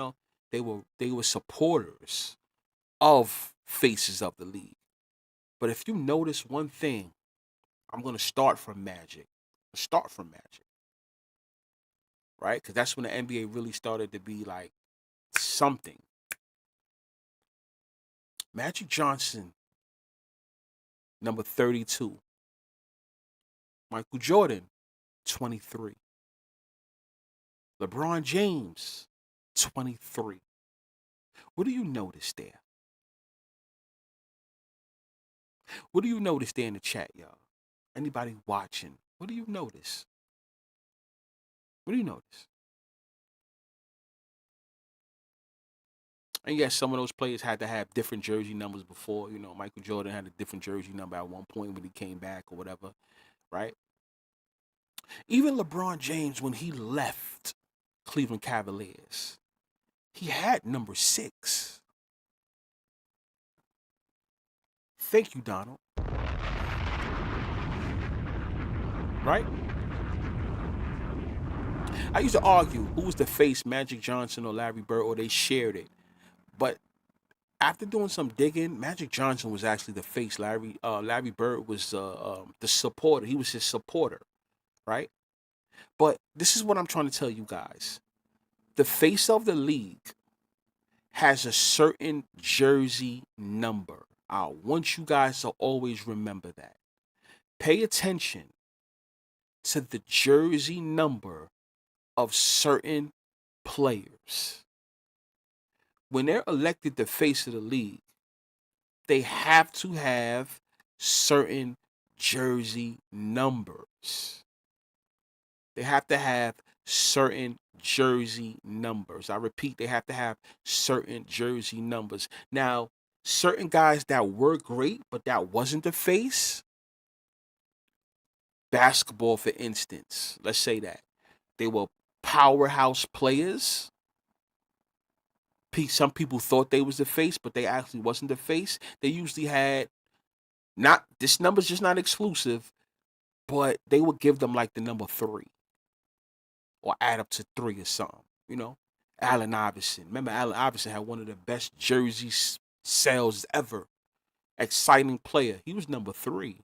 they were supporters of faces of the league. But if you notice one thing, I'm gonna start from Magic. Start from Magic, right? Because that's when the NBA really started to be like something. Magic Johnson, number 32. Michael Jordan, 23. LeBron James, 23. What do you notice there? What do you notice there in the chat, y'all? Anybody watching? What do you notice? What do you notice? And yes, some of those players had to have different jersey numbers before. Michael Jordan had a different jersey number at one point when he came back or whatever, right? Even LeBron James, when he left Cleveland Cavaliers, he had number 6. Thank you, Donald. Right? I used to argue who was the face, Magic Johnson or Larry Bird, or they shared it. But after doing some digging, Magic Johnson was actually the face. Larry Bird was the supporter. He was his supporter, right? But this is what I'm trying to tell you guys. The face of the league has a certain jersey number. I want you guys to always remember that. Pay attention to the jersey number of certain players. When they're elected the face of the league, they have to have certain jersey numbers. They have to have certain jersey numbers. I repeat, they have to have certain jersey numbers. Now, certain guys that were great, but that wasn't the face. Basketball, for instance, let's say that. They were powerhouse players. Some people thought they was the face, but they actually wasn't the face. They usually had, not, this number's just not exclusive, but they would give them like the number 3 or add up to 3 or something, Allen Iverson. Remember, Allen Iverson had one of the best jersey sales ever. Exciting player. He was number 3,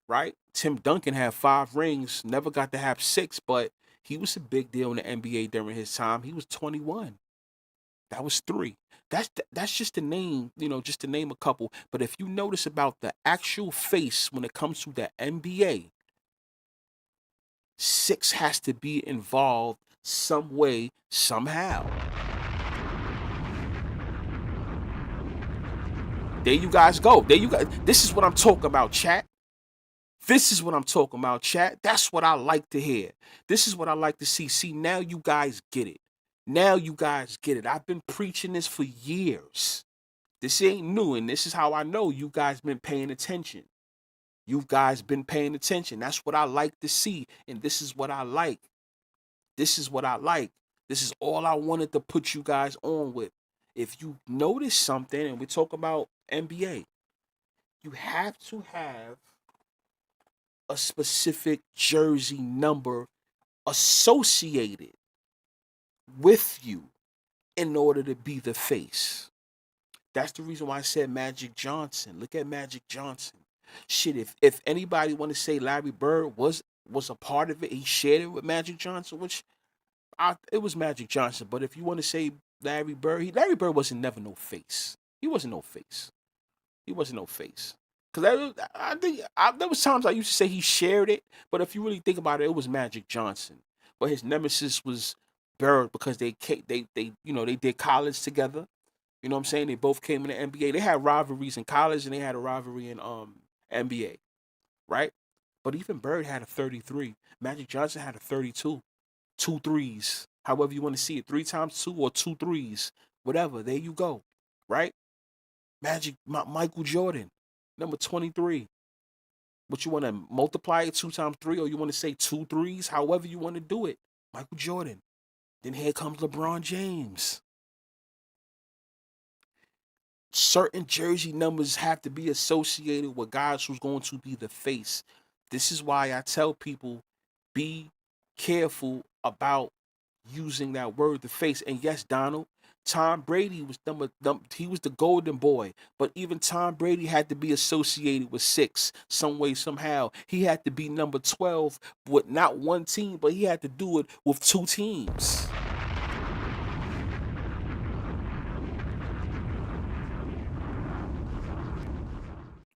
right? Tim Duncan had 5 rings, never got to have 6, but he was a big deal in the NBA during his time. He was 21. That was 3. That's just to name, just to name a couple. But if you notice about the actual face when it comes to the NBA, 6 has to be involved some way, somehow. There you guys go. This is what I'm talking about, chat. This is what I'm talking about, chat. That's what I like to hear. This is what I like to see. See, now you guys get it. Now you guys get it. I've been preaching this for years. This ain't new, and this is how I know you guys been paying attention. You guys been paying attention. That's what I like to see, and this is what I like. This is what I like. This is all I wanted to put you guys on with. If you notice something, and we talk about NBA, you have to have a specific jersey number associated with you in order to be the face. That's the reason why I said Magic Johnson. Look at Magic Johnson. Shit, if anybody want to say Larry Bird was a part of it, he shared it with Magic Johnson, which it was Magic Johnson. But if you want to say Larry Bird, Larry Bird wasn't never no face. He wasn't no face. He wasn't no face. Because I think there was times I used to say he shared it, but if you really think about it, it was Magic Johnson. But his nemesis was Bird because they did college together. You know what I'm saying? They both came in the NBA. They had rivalries in college and they had a rivalry in NBA, right? But even Bird had a 33. Magic Johnson had a 32. 2 threes. However you want to see it. 3 times 2 or 2 threes. Whatever. There you go. Right? Michael Jordan, number 23. But you want to multiply it 2 times 3, or you want to say 2 threes? However you want to do it. Michael Jordan. Then here comes LeBron James. Certain jersey numbers have to be associated with guys who's going to be the face. This is why I tell people, be careful about using that word, the face. And yes, Donald, Tom Brady was he was the golden boy, but even Tom Brady had to be associated with 6 some way, somehow. He had to be number 12 with not one team, but he had to do it with 2 teams.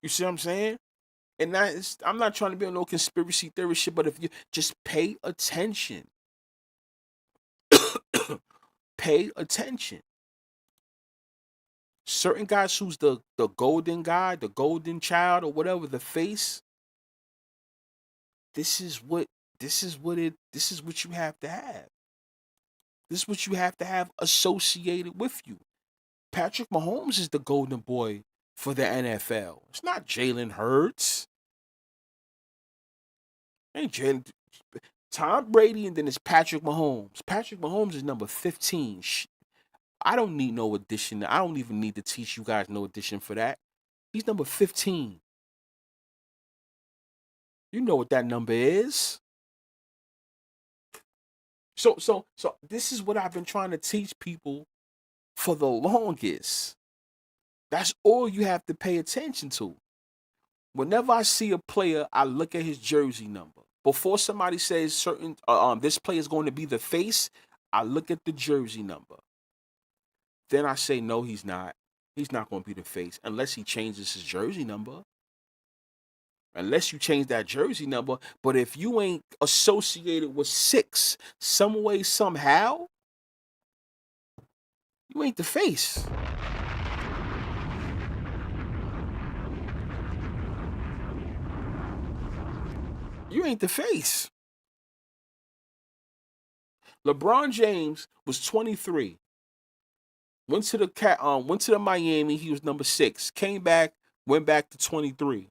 You see what I'm saying? And I'm not trying to be on no conspiracy theory shit, but if you just pay attention, pay attention. Certain guys who's the golden guy, the golden child, or whatever, the face. This is what you have to have. This is what you have to have associated with you. Patrick Mahomes is the golden boy for the NFL. It's not Jalen Hurts. Ain't Jalen. Tom Brady, and then it's Patrick Mahomes. Patrick Mahomes is number 15. I don't need no addition. I don't even need to teach you guys no addition for that. He's number 15. You know what that number is. So this is what I've been trying to teach people for the longest. That's all you have to pay attention to. Whenever I see a player, I look at his jersey number. Before somebody says certain this player is going to be the face, I look at the jersey number. Then I say, no, he's not. He's not going to be the face unless he changes his jersey number. Unless you change that jersey number. But if you ain't associated with 6 some way, somehow, you ain't the face. You ain't the face. LeBron James was 23. Went to the Miami. He was number 6. Came back, went back to 23.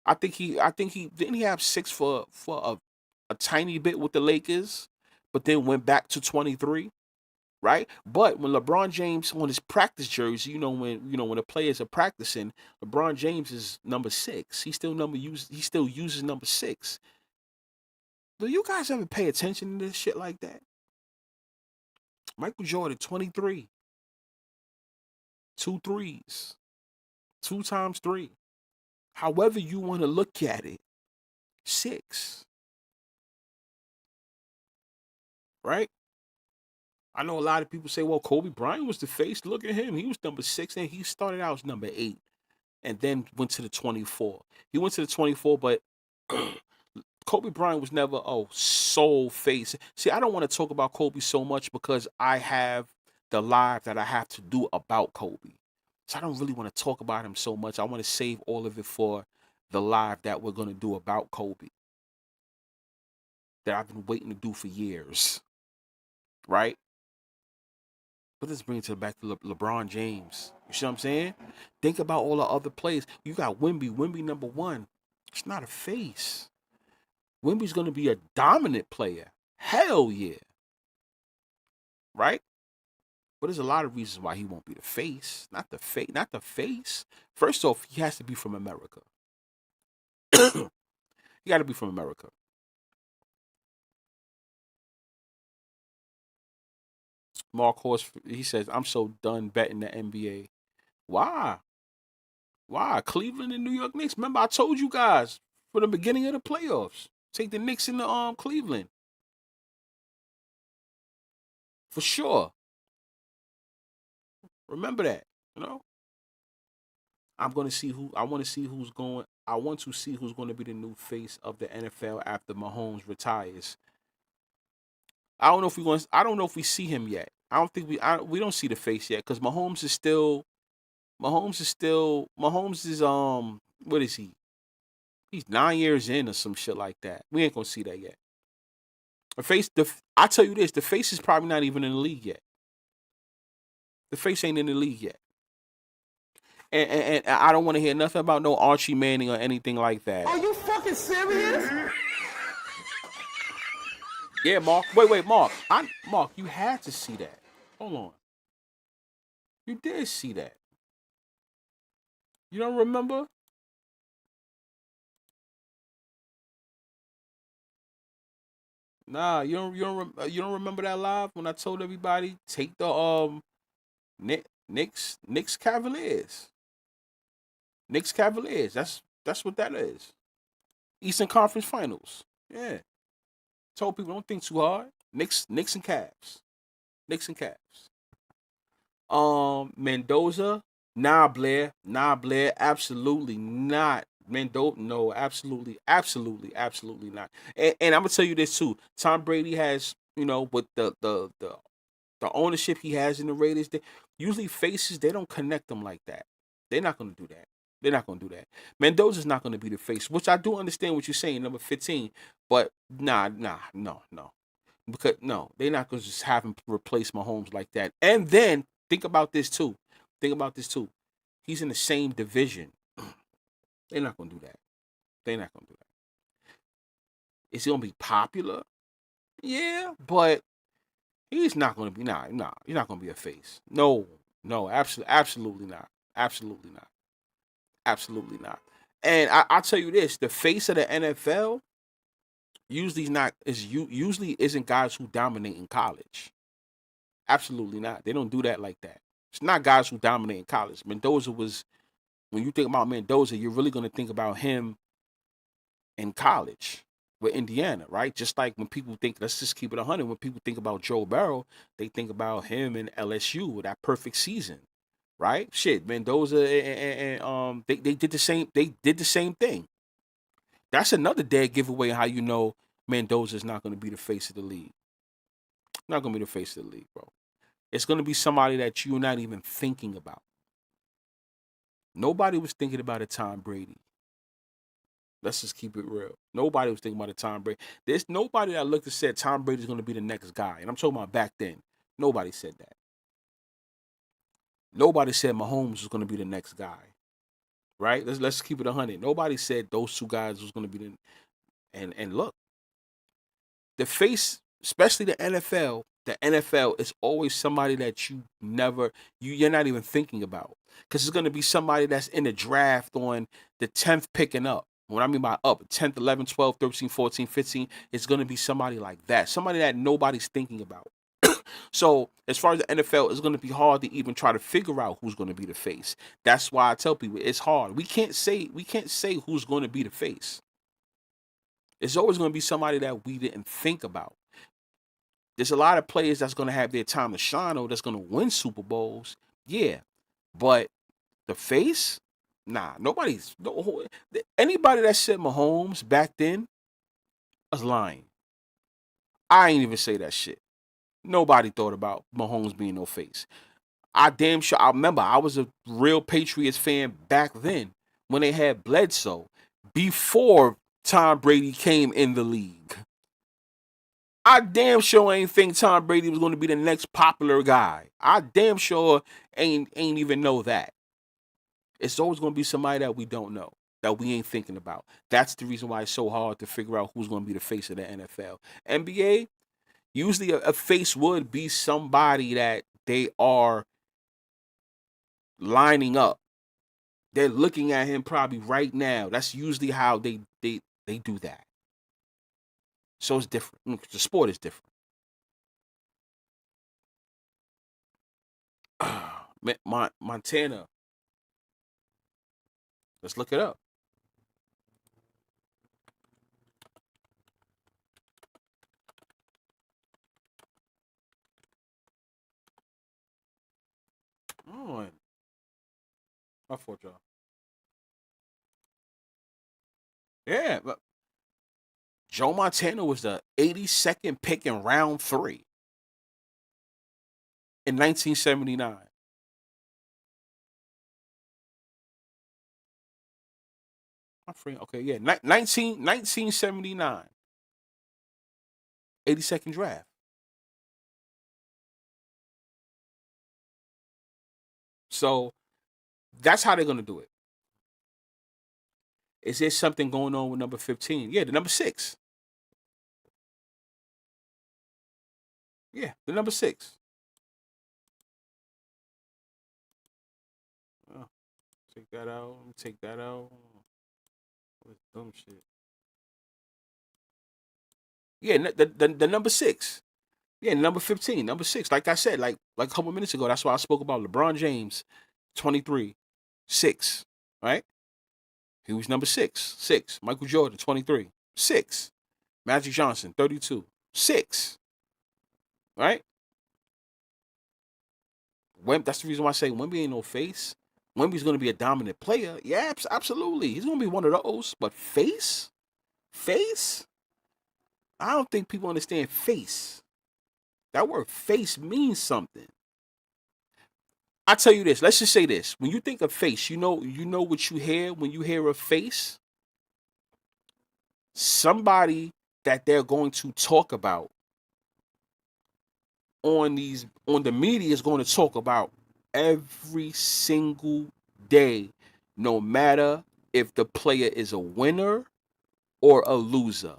I think he didn't he have 6 for a tiny bit with the Lakers, but then went back to 23, right? But when LeBron James on his practice jersey, when the players are practicing, LeBron James is number 6. He still uses number 6. Do you guys ever pay attention to this shit like that? Michael Jordan, 23. 2 threes. 2 times 3. However you want to look at it. 6. Right? I know a lot of people say, well, Kobe Bryant was the face. Look at him. He was number 6, and he started out as number 8 and then went to the 24. He went to the 24, but Kobe Bryant was never sole face. See, I don't want to talk about Kobe so much because I have the live that I have to do about Kobe. So I don't really want to talk about him so much. I want to save all of it for the live that we're going to do about Kobe. That I've been waiting to do for years. Right? But let's bring it back to LeBron James. You see what I'm saying? Think about all the other players. You got Wemby number 1. It's not a face. Wemby's going to be a dominant player. Hell yeah. Right? But there's a lot of reasons why he won't be the face. Not the face. First off, he has to be from America. He got to be from America. Mark Horse, he says, I'm so done betting the NBA. Why? Cleveland and New York Knicks. Remember, I told you guys from the beginning of the playoffs. Take the Knicks in the Cleveland. For sure. Remember that, I want to see who's going to be the new face of the NFL after Mahomes retires. I don't know if we see him yet. We don't see the face yet because Mahomes is what is he? He's 9 years in or some shit like that. We ain't gonna see that yet. I tell you this, the face is probably not even in the league yet. The face ain't in the league yet. And I don't want to hear nothing about no Archie Manning or anything like that. Are you fucking serious? Yeah, Mark. Wait, Mark. Mark, you had to see that. Hold on. You did see that. You don't remember? Nah, you don't remember that live when I told everybody take the Knicks Cavaliers. Knicks Cavaliers. That's what that is. Eastern Conference Finals. Yeah. Told people don't think too hard. Knicks and Cavs. Knicks and Cavs. Mendoza. Nah, Blair. Absolutely not. Mendoza. No, absolutely not. And I'm gonna tell you this too. Tom Brady has, with the ownership he has in the Raiders, usually faces they don't connect them like that. They're not gonna do that. They're not gonna do that. Mendoza's not gonna be the face, which I do understand what you're saying, number 15. But no. Because no, they're not gonna just have him replace Mahomes like that. And then think about this too. Think about this too. He's in the same division. They're not gonna do that. They're not gonna do that. Is he gonna be popular? Yeah, but he's not gonna be He's not gonna be a face. No, absolutely not. Absolutely not. Absolutely not. And I'll tell you this: the face of the NFL usually isn't guys who dominate in college. Absolutely not. They don't do that like that. It's not guys who dominate in college. Mendoza was when you think about Mendoza, you're really gonna think about him in college with Indiana, right? Just like when people think, let's just keep it 100. When people think about Joe Burrow, they think about him in LSU with that perfect season, right? Shit, Mendoza and they did the same. They did the same thing. That's another dead giveaway how you know Mendoza is not going to be the face of the league. Not going to be the face of the league, bro. It's going to be somebody that you're not even thinking about. Nobody was thinking about a Tom Brady. Let's just keep it real. Nobody was thinking about a Tom Brady. There's nobody that looked and said Tom Brady's going to be the next guy. And I'm talking about back then. Nobody said that. Nobody said Mahomes was going to be the next guy. Right? Let's keep it 100. Nobody said those two guys was going to be the and look, the face, especially the NFL is always somebody that you're not even thinking about. Because it's going to be somebody that's in the draft on the 10th picking up. What I mean by up, 10th, 11th, 12th, 13th, 14th, 15th, it's going to be somebody like that. Somebody that nobody's thinking about. So as far as the NFL, it's going to be hard to even try to figure out who's going to be the face. That's why I tell people it's hard. We can't say who's going to be the face. It's always going to be somebody that we didn't think about. There's a lot of players that's going to have their time to shine or that's going to win Super Bowls. Yeah. But the face? Nah, anybody that said Mahomes back then was lying. I ain't even say that shit. Nobody thought about Mahomes being no face. I remember I was a real Patriots fan back then when they had Bledsoe before Tom Brady came in the league. I damn sure ain't think Tom Brady was going to be the next popular guy. I damn sure ain't even know that. It's always going to be somebody that we don't know, that we ain't thinking about. That's the reason why it's so hard to figure out who's going to be the face of the NFL. NBA, usually a face would be somebody that they are lining up. They're looking at him probably right now. That's usually how they do that. So it's different. The sport is different. Montana. Let's look it up. Oh, my fault, y'all. Yeah, but Joe Montana was the 82nd pick in round 3 in 1979. My friend, okay, yeah, 1979, 82nd draft. So that's how they're gonna do it. Is there something going on with number 15? Yeah, the number 6. Yeah, the number 6. Oh, take that out. Take that out. What dumb shit. Yeah, the number 6. Yeah, number 15, number 6. Like I said, like a couple minutes ago, that's why I spoke about LeBron James, 23, 6, right? He was number 6, 6. Michael Jordan, 23, 6. Magic Johnson, 32, 6, right? That's the reason why I say Wemby ain't no face. Wemby's going to be a dominant player. Yeah, absolutely. He's going to be one of those. But face? Face? I don't think people understand face. That word face means something. I tell you this. Let's just say this. When you think of face, you know what you hear when you hear a face? Somebody that they're going to talk about on the media is going to talk about every single day, no matter if the player is a winner or a loser.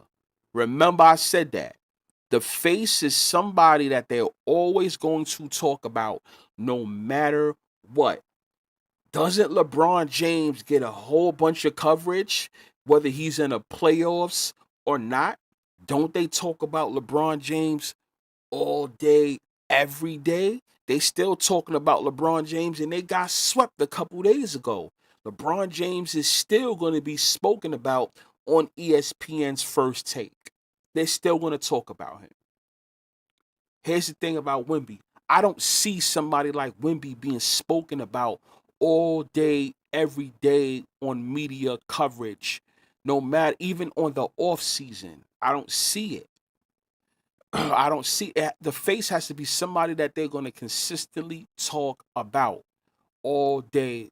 Remember, I said that. The face is somebody that they're always going to talk about no matter what. Doesn't LeBron James get a whole bunch of coverage, whether he's in the playoffs or not? Don't they talk about LeBron James all day, every day? They still talking about LeBron James, and they got swept a couple days ago. LeBron James is still going to be spoken about on ESPN's First Take. They're still going to talk about him. Here's the thing about Wemby. I don't see somebody like Wemby being spoken about all day, every day on media coverage, no matter, even on the off season. I don't see it. I don't see it. The face has to be somebody that they're going to consistently talk about all day.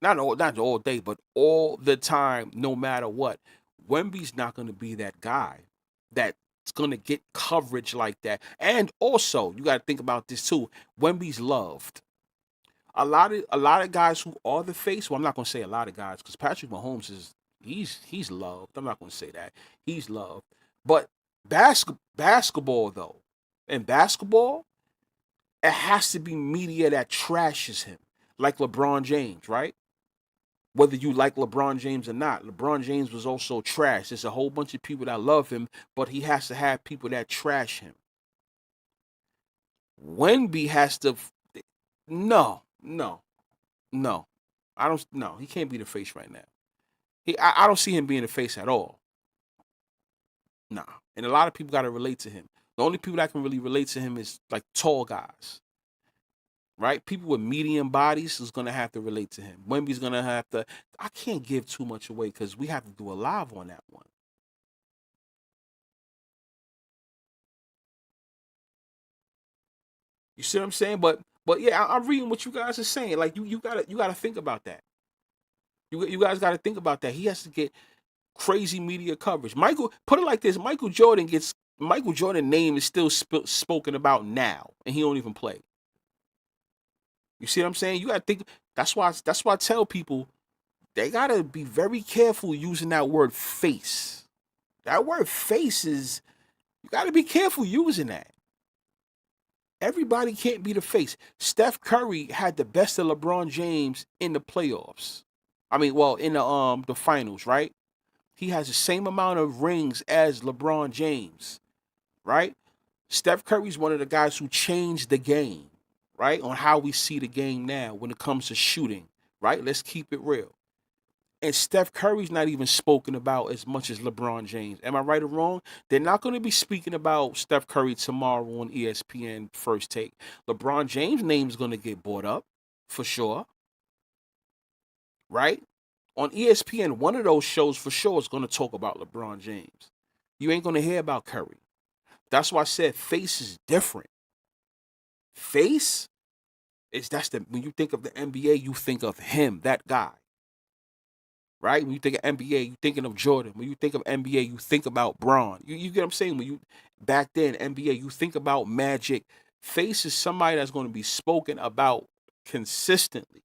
Not all day, but all the time, no matter what. Wemby's not going to be that guy that's going to get coverage like that. And also, you got to think about this too. Wemby's loved. A lot of guys who are the face. Well, I'm not going to say a lot of guys because Patrick Mahomes he's loved. I'm not going to say that he's loved. But basketball though, in basketball, it has to be media that trashes him, like LeBron James, right? Whether you like LeBron James or not, LeBron James was also trash. There's a whole bunch of people that love him, but he has to have people that trash him. Wemby has to. No. I don't. No, he can't be the face right now. I don't see him being the face at all. Nah. And a lot of people got to relate to him. The only people that can really relate to him is like tall guys, right? People with medium bodies is gonna have to relate to him. Wemby's gonna have to. I can't give too much away because we have to do a live on that one. You see what I'm saying? But yeah, I'm reading what you guys are saying. Like you gotta think about that. You guys gotta think about that. He has to get crazy media coverage. Michael, put it like this: Michael Jordan name is still spoken about now, and he don't even play. You see what I'm saying? You gotta think. That's why I tell people they gotta be very careful using that word face. That word face is you gotta be careful using that. Everybody can't be the face. Steph Curry had the best of LeBron James in the playoffs. I mean, well, in the finals, right? He has the same amount of rings as LeBron James, right? Steph Curry's one of the guys who changed the game, right? On how we see the game now when it comes to shooting, right? Let's keep it real. And Steph Curry's not even spoken about as much as LeBron James. Am I right or wrong? They're not going to be speaking about Steph Curry tomorrow on ESPN First Take. LeBron James' name is going to get brought up for sure, right? On ESPN, one of those shows for sure is going to talk about LeBron James. You ain't going to hear about Curry. That's why I said face is different. Face when you think of the NBA, you think of him, that guy. Right? When you think of NBA, you thinking of Jordan. When you think of NBA, you think about Braun. You get what I'm saying? When you back then, NBA, you think about Magic. Face is somebody that's going to be spoken about consistently.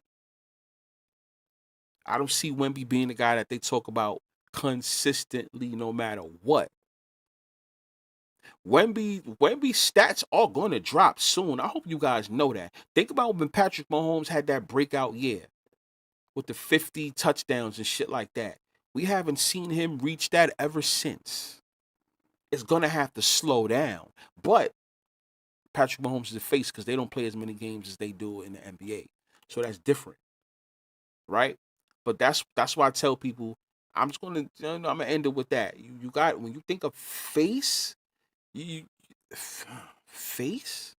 I don't see Wemby being the guy that they talk about consistently no matter what. Wemby stats are going to drop soon. I hope you guys know that. Think about when Patrick Mahomes had that breakout year with the 50 touchdowns and shit like that. We haven't seen him reach that ever since. it's gonna have to slow down. But Patrick Mahomes is the face because they don't play as many games as they do in the NBA. So that's different, right? But that's why I tell people I'm just gonna I'm gonna end it with that. You got when you think of face, you face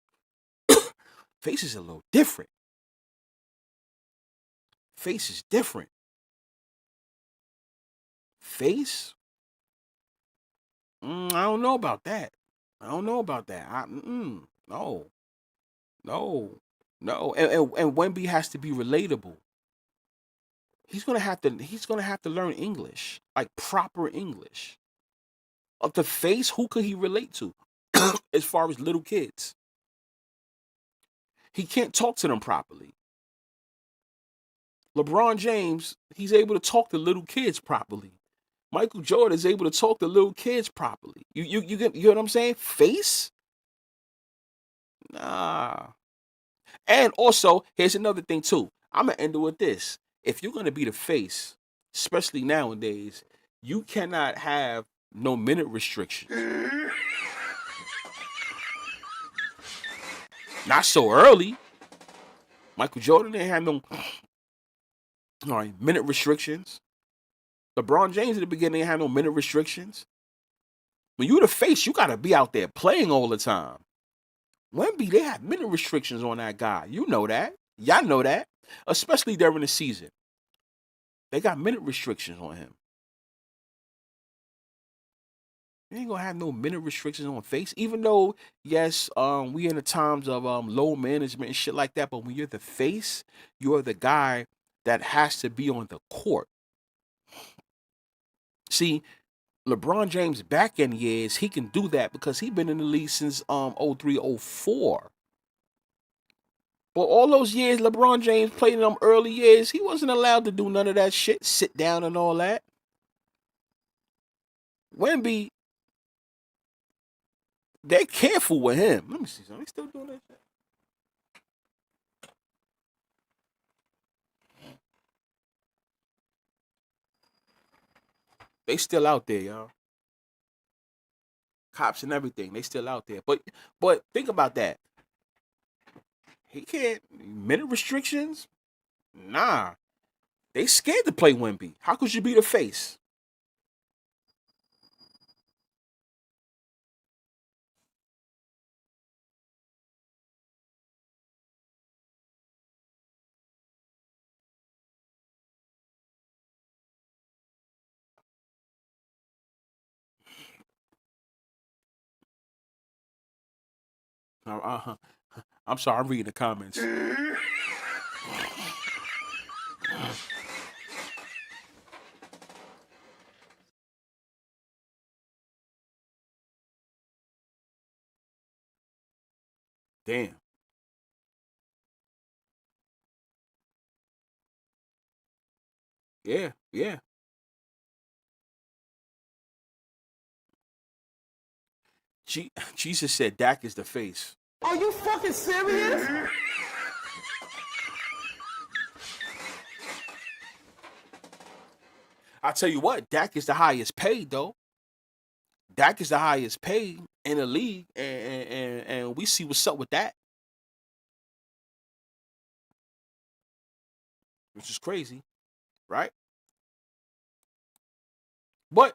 face is a little different. Face is different. Face, I don't know about that. I don't know about that. No, no, no. And Wemby has to be relatable. He's gonna have to learn English, like proper English. Of the face, who could he relate to? As far as little kids, he can't talk to them properly. LeBron James, he's able to talk to little kids properly. Michael Jordan is able to talk to little kids properly. You get what I'm saying? Face? Nah. And also, here's another thing too. I'm gonna end it with this. If you're gonna be the face, especially nowadays, you cannot have no minute restrictions. Not so early. Michael Jordan didn't have no all right, minute restrictions. LeBron James at the beginning didn't have no minute restrictions. When you the face, you gotta be out there playing all the time. Wemby, they have minute restrictions on that guy. You know that. Y'all know that. Especially during the season. They got minute restrictions on him. You ain't gonna have no minute restrictions on face. Even though, yes, we in the times of low management and shit like that, but when you're the face, you're the guy that has to be on the court. See, LeBron James back end years, he can do that because he been in the league since 03, 04. But all those years LeBron James played in them early years, he wasn't allowed to do none of that shit, sit down and all that. Wemby, they're careful with him. Let me see something. They still doing that shit? They still out there, y'all. Cops and everything, they still out there. But think about that. He can't minute restrictions? Nah. They scared to play Wemby. How could you be the face? Uh, I'm sorry, I'm reading the comments. Damn. Yeah, yeah. Jesus said Dak is the face. Are you fucking serious? I tell you what, Dak is the highest paid though. Dak is the highest paid in the league, and we see what's up with that, which is crazy, right? But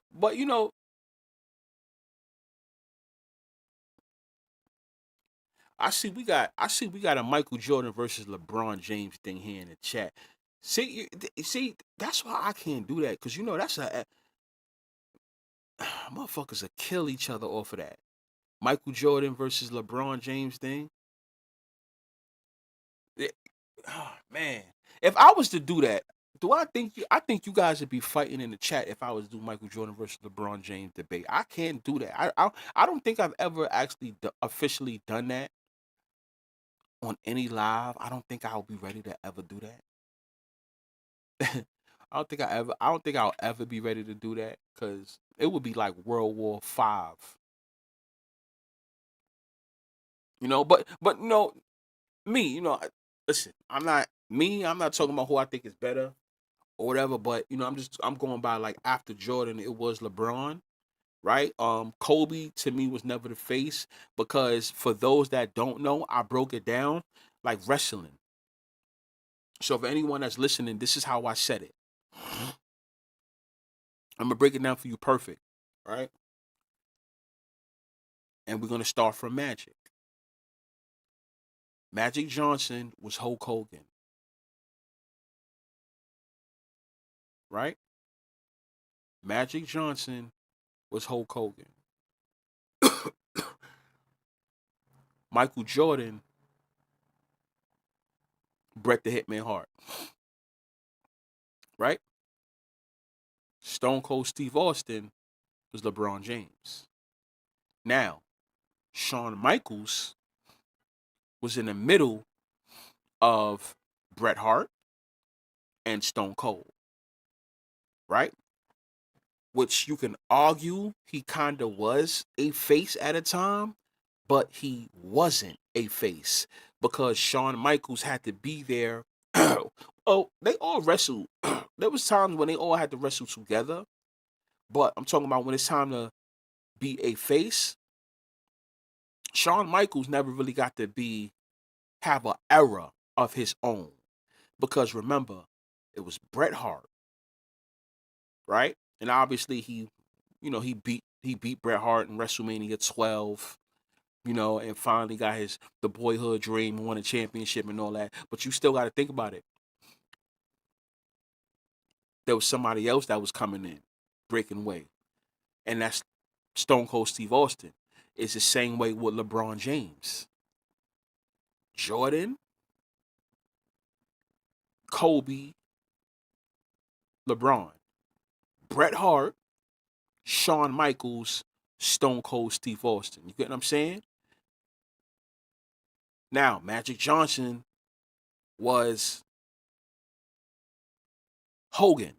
I see we got a Michael Jordan versus LeBron James thing here in the chat. See, that's why I can't do that because that's motherfuckers will kill each other off of that. Michael Jordan versus LeBron James thing. Oh, man, if I was to do that, I think you guys would be fighting in the chat if I was to do Michael Jordan versus LeBron James debate. I can't do that. I don't think I've ever actually officially done that on any live. I don't think I'll be ready to ever do that. I don't think I'll ever be ready to do that because it would be like World War Five. But me, listen, I'm not talking about who I think is better or whatever, but I'm going by like after Jordan, it was LeBron, right? Kobe to me was never the face because for those that don't know, I broke it down like wrestling. So for anyone that's listening, this is how I said it. I'm gonna break it down for you perfect, right? And we're gonna start from Magic. Magic Johnson was Hulk Hogan, right? Magic Johnson was Hulk Hogan. Michael Jordan, Bret the Hitman Hart, right? Stone Cold Steve Austin was LeBron James. Now, Shawn Michaels was in the middle of Bret Hart and Stone Cold, right? Which you can argue he kind of was a face at a time, but he wasn't a face because Shawn Michaels had to be there. Oh, they all wrestled. There was times when they all had to wrestle together, but I'm talking about when it's time to be a face. Shawn Michaels never really got to have an era of his own because remember, it was Bret Hart, right? And obviously he beat Bret Hart in WrestleMania 12, and finally got the boyhood dream and won a championship and all that. But you still got to think about it. There was somebody else that was coming in, breaking away, and that's Stone Cold Steve Austin. It's the same way with LeBron James, Jordan, Kobe, LeBron, Bret Hart, Shawn Michaels, Stone Cold Steve Austin. You get what I'm saying? Now, Magic Johnson was Hogan.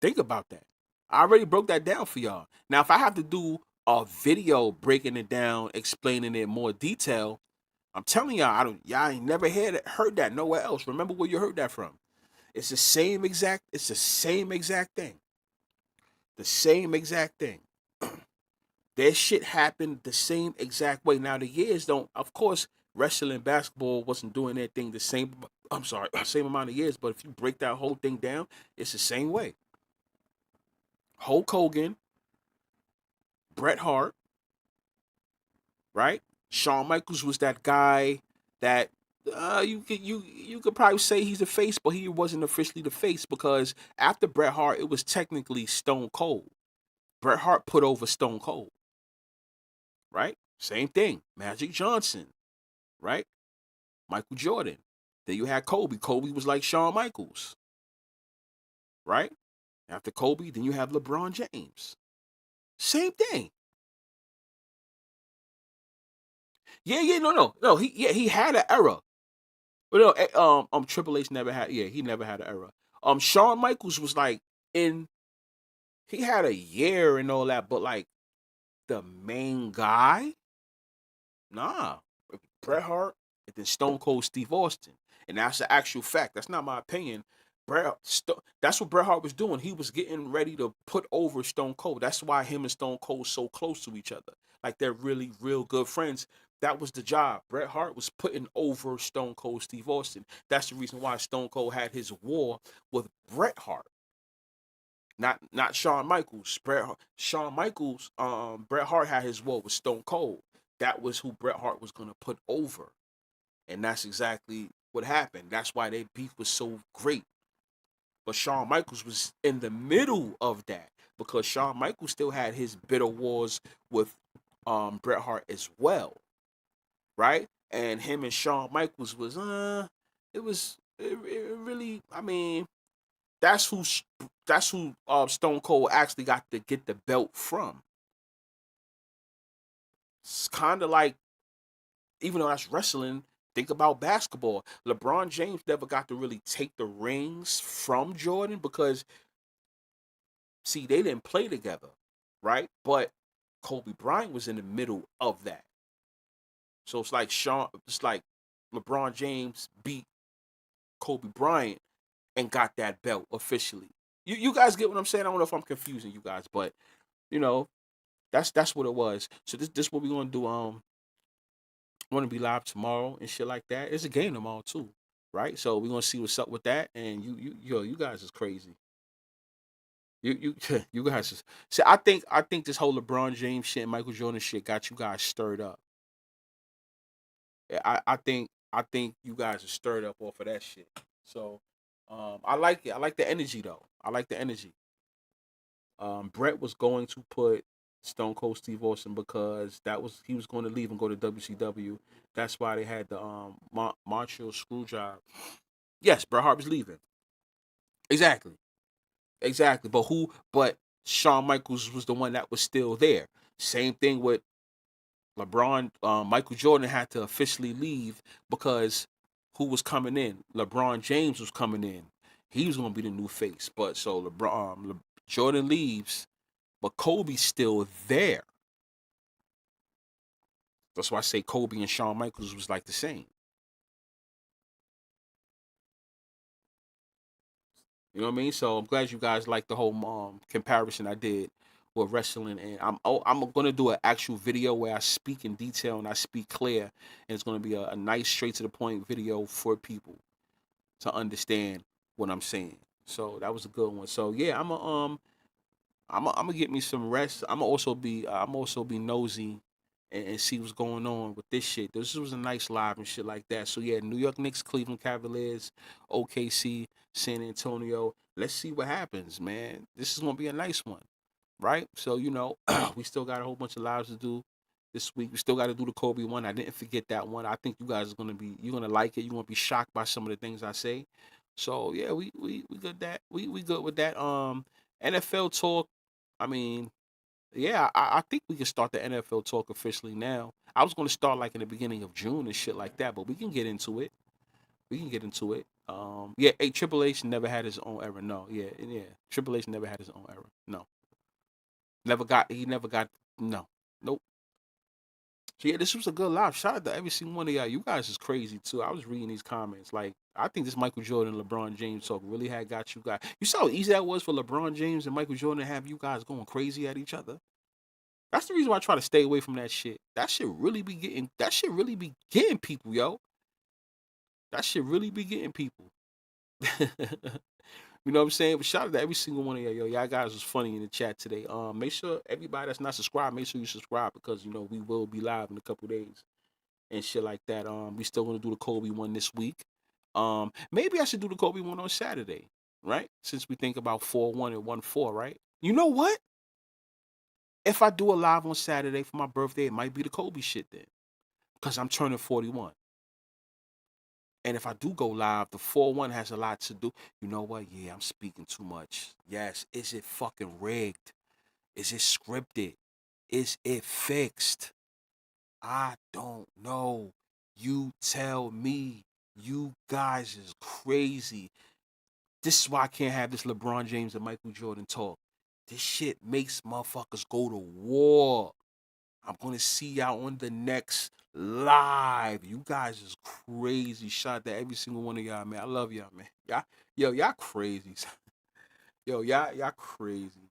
Think about that. I already broke that down for y'all. Now, if I have to do a video breaking it down, explaining it in more detail, I'm telling y'all ain't never heard that nowhere else. Remember where you heard that from. It's the same exact thing. The same exact thing. That shit happened the same exact way. Now the years don't, of course, wrestling, basketball wasn't doing that thing the same. I'm sorry, same amount of years. But if you break that whole thing down, it's the same way. Hulk Hogan, Bret Hart, right? Shawn Michaels was that guy that you could probably say he's the face, but he wasn't officially the face because after Bret Hart, it was technically Stone Cold. Bret Hart put over Stone Cold, right? Same thing. Magic Johnson, right? Michael Jordan. Then you had Kobe. Kobe was like Shawn Michaels, right? After Kobe, then you have LeBron James. Same thing. Yeah, no. He had an era. But no, Triple H never had. Yeah, he never had an era. Shawn Michaels was like in. He had a year and all that, but like the main guy, nah. Bret Hart and then Stone Cold Steve Austin, and that's the actual fact. That's not my opinion. That's what Bret Hart was doing. He was getting ready to put over Stone Cold. That's why him and Stone Cold so close to each other. Like they're really, real good friends. That was the job. Bret Hart was putting over Stone Cold Steve Austin. That's the reason why Stone Cold had his war with Bret Hart. Not Shawn Michaels. Bret Hart had his war with Stone Cold. That was who Bret Hart was gonna put over. And that's exactly what happened. That's why their beef was so great. But Shawn Michaels was in the middle of that because Shawn Michaels still had his bitter wars with Bret Hart as well, right? And him and Shawn Michaels was it really, I mean, that's who Stone Cold actually got to get the belt from. It's kind of like, even though that's wrestling, think about basketball. LeBron James never got to really take the rings from Jordan because, see, they didn't play together, right? But Kobe Bryant was in the middle of that. So it's like LeBron James beat Kobe Bryant and got that belt officially. You guys get what I'm saying? I don't know if I'm confusing you guys, but you know, that's what it was. So this what we gonna do. Want to be live tomorrow and shit like that. It's a game tomorrow too, right? So we're gonna see what's up with that. And you guys is crazy. You you guys is see. I think this whole LeBron James shit and Michael Jordan shit got you guys stirred up. I think you guys are stirred up off of that shit. So I like it. I like the energy though. I like the energy. Brett was going to put Stone Cold Steve Austin because he was going to leave and go to WCW. That's why they had the Montreal Screwjob. Yes, Bret Hart was leaving. Exactly, exactly. But Shawn Michaels was the one that was still there. Same thing with LeBron. Michael Jordan had to officially leave because who was coming in? LeBron James was coming in. He was going to be the new face. But so Jordan leaves, but Kobe's still there. That's why I say Kobe and Shawn Michaels was like the same. You know what I mean? So I'm glad you guys like the whole comparison I did with wrestling, and I'm gonna do an actual video where I speak in detail and I speak clear, and it's gonna be a nice, straight to the point video for people to understand what I'm saying. So that was a good one. So yeah, I'm gonna get me some rest. I'm also be nosy and see what's going on with this shit. This was a nice live and shit like that. So yeah, New York Knicks, Cleveland Cavaliers, OKC, San Antonio. Let's see what happens, man. This is gonna be a nice one, right? So we still got a whole bunch of lives to do this week. We still got to do the Kobe one. I didn't forget that one. I think you guys are you're gonna like it. You're gonna be shocked by some of the things I say. So yeah, we good that we good with that. NFL talk. I mean, yeah, I think we can start the NFL talk officially now. I was going to start like in the beginning of June and shit like that, but we can get into it. We can get into it. Yeah, Triple H never had his own era. No, yeah. Triple H never had his own era. No, he never got. No, nope. So yeah, this was a good live. Shout out to every single one of y'all. You guys is crazy too. I was reading these comments. Like, I think this Michael Jordan and LeBron James talk really had got you guys. You saw how easy that was for LeBron James and Michael Jordan to have you guys going crazy at each other. That's the reason why I try to stay away from that shit. That shit really be getting people, yo. That shit really be getting people. You know what I'm saying? But shout out to every single one of y'all. Yo, y'all guys was funny in the chat today. Make sure everybody that's not subscribed, make sure you subscribe because we will be live in a couple days and shit like that. We still gonna do the Kobe one this week. Maybe I should do the Kobe one on Saturday, right? Since we think about 4-1 and 1-4, right? You know what? If I do a live on Saturday for my birthday, it might be the Kobe shit then. Because I'm turning 41. And if I do go live, the 4-1 has a lot to do. You know what? Yeah, I'm speaking too much. Yes. Is it fucking rigged? Is it scripted? Is it fixed? I don't know. You tell me. You guys is crazy. This is why I can't have this LeBron James and Michael Jordan talk. This shit makes motherfuckers go to war. I'm going to see y'all on the next live. You guys is crazy. Shout out to every single one of y'all, man. I love y'all, man. Y'all crazy. Yo, y'all crazy.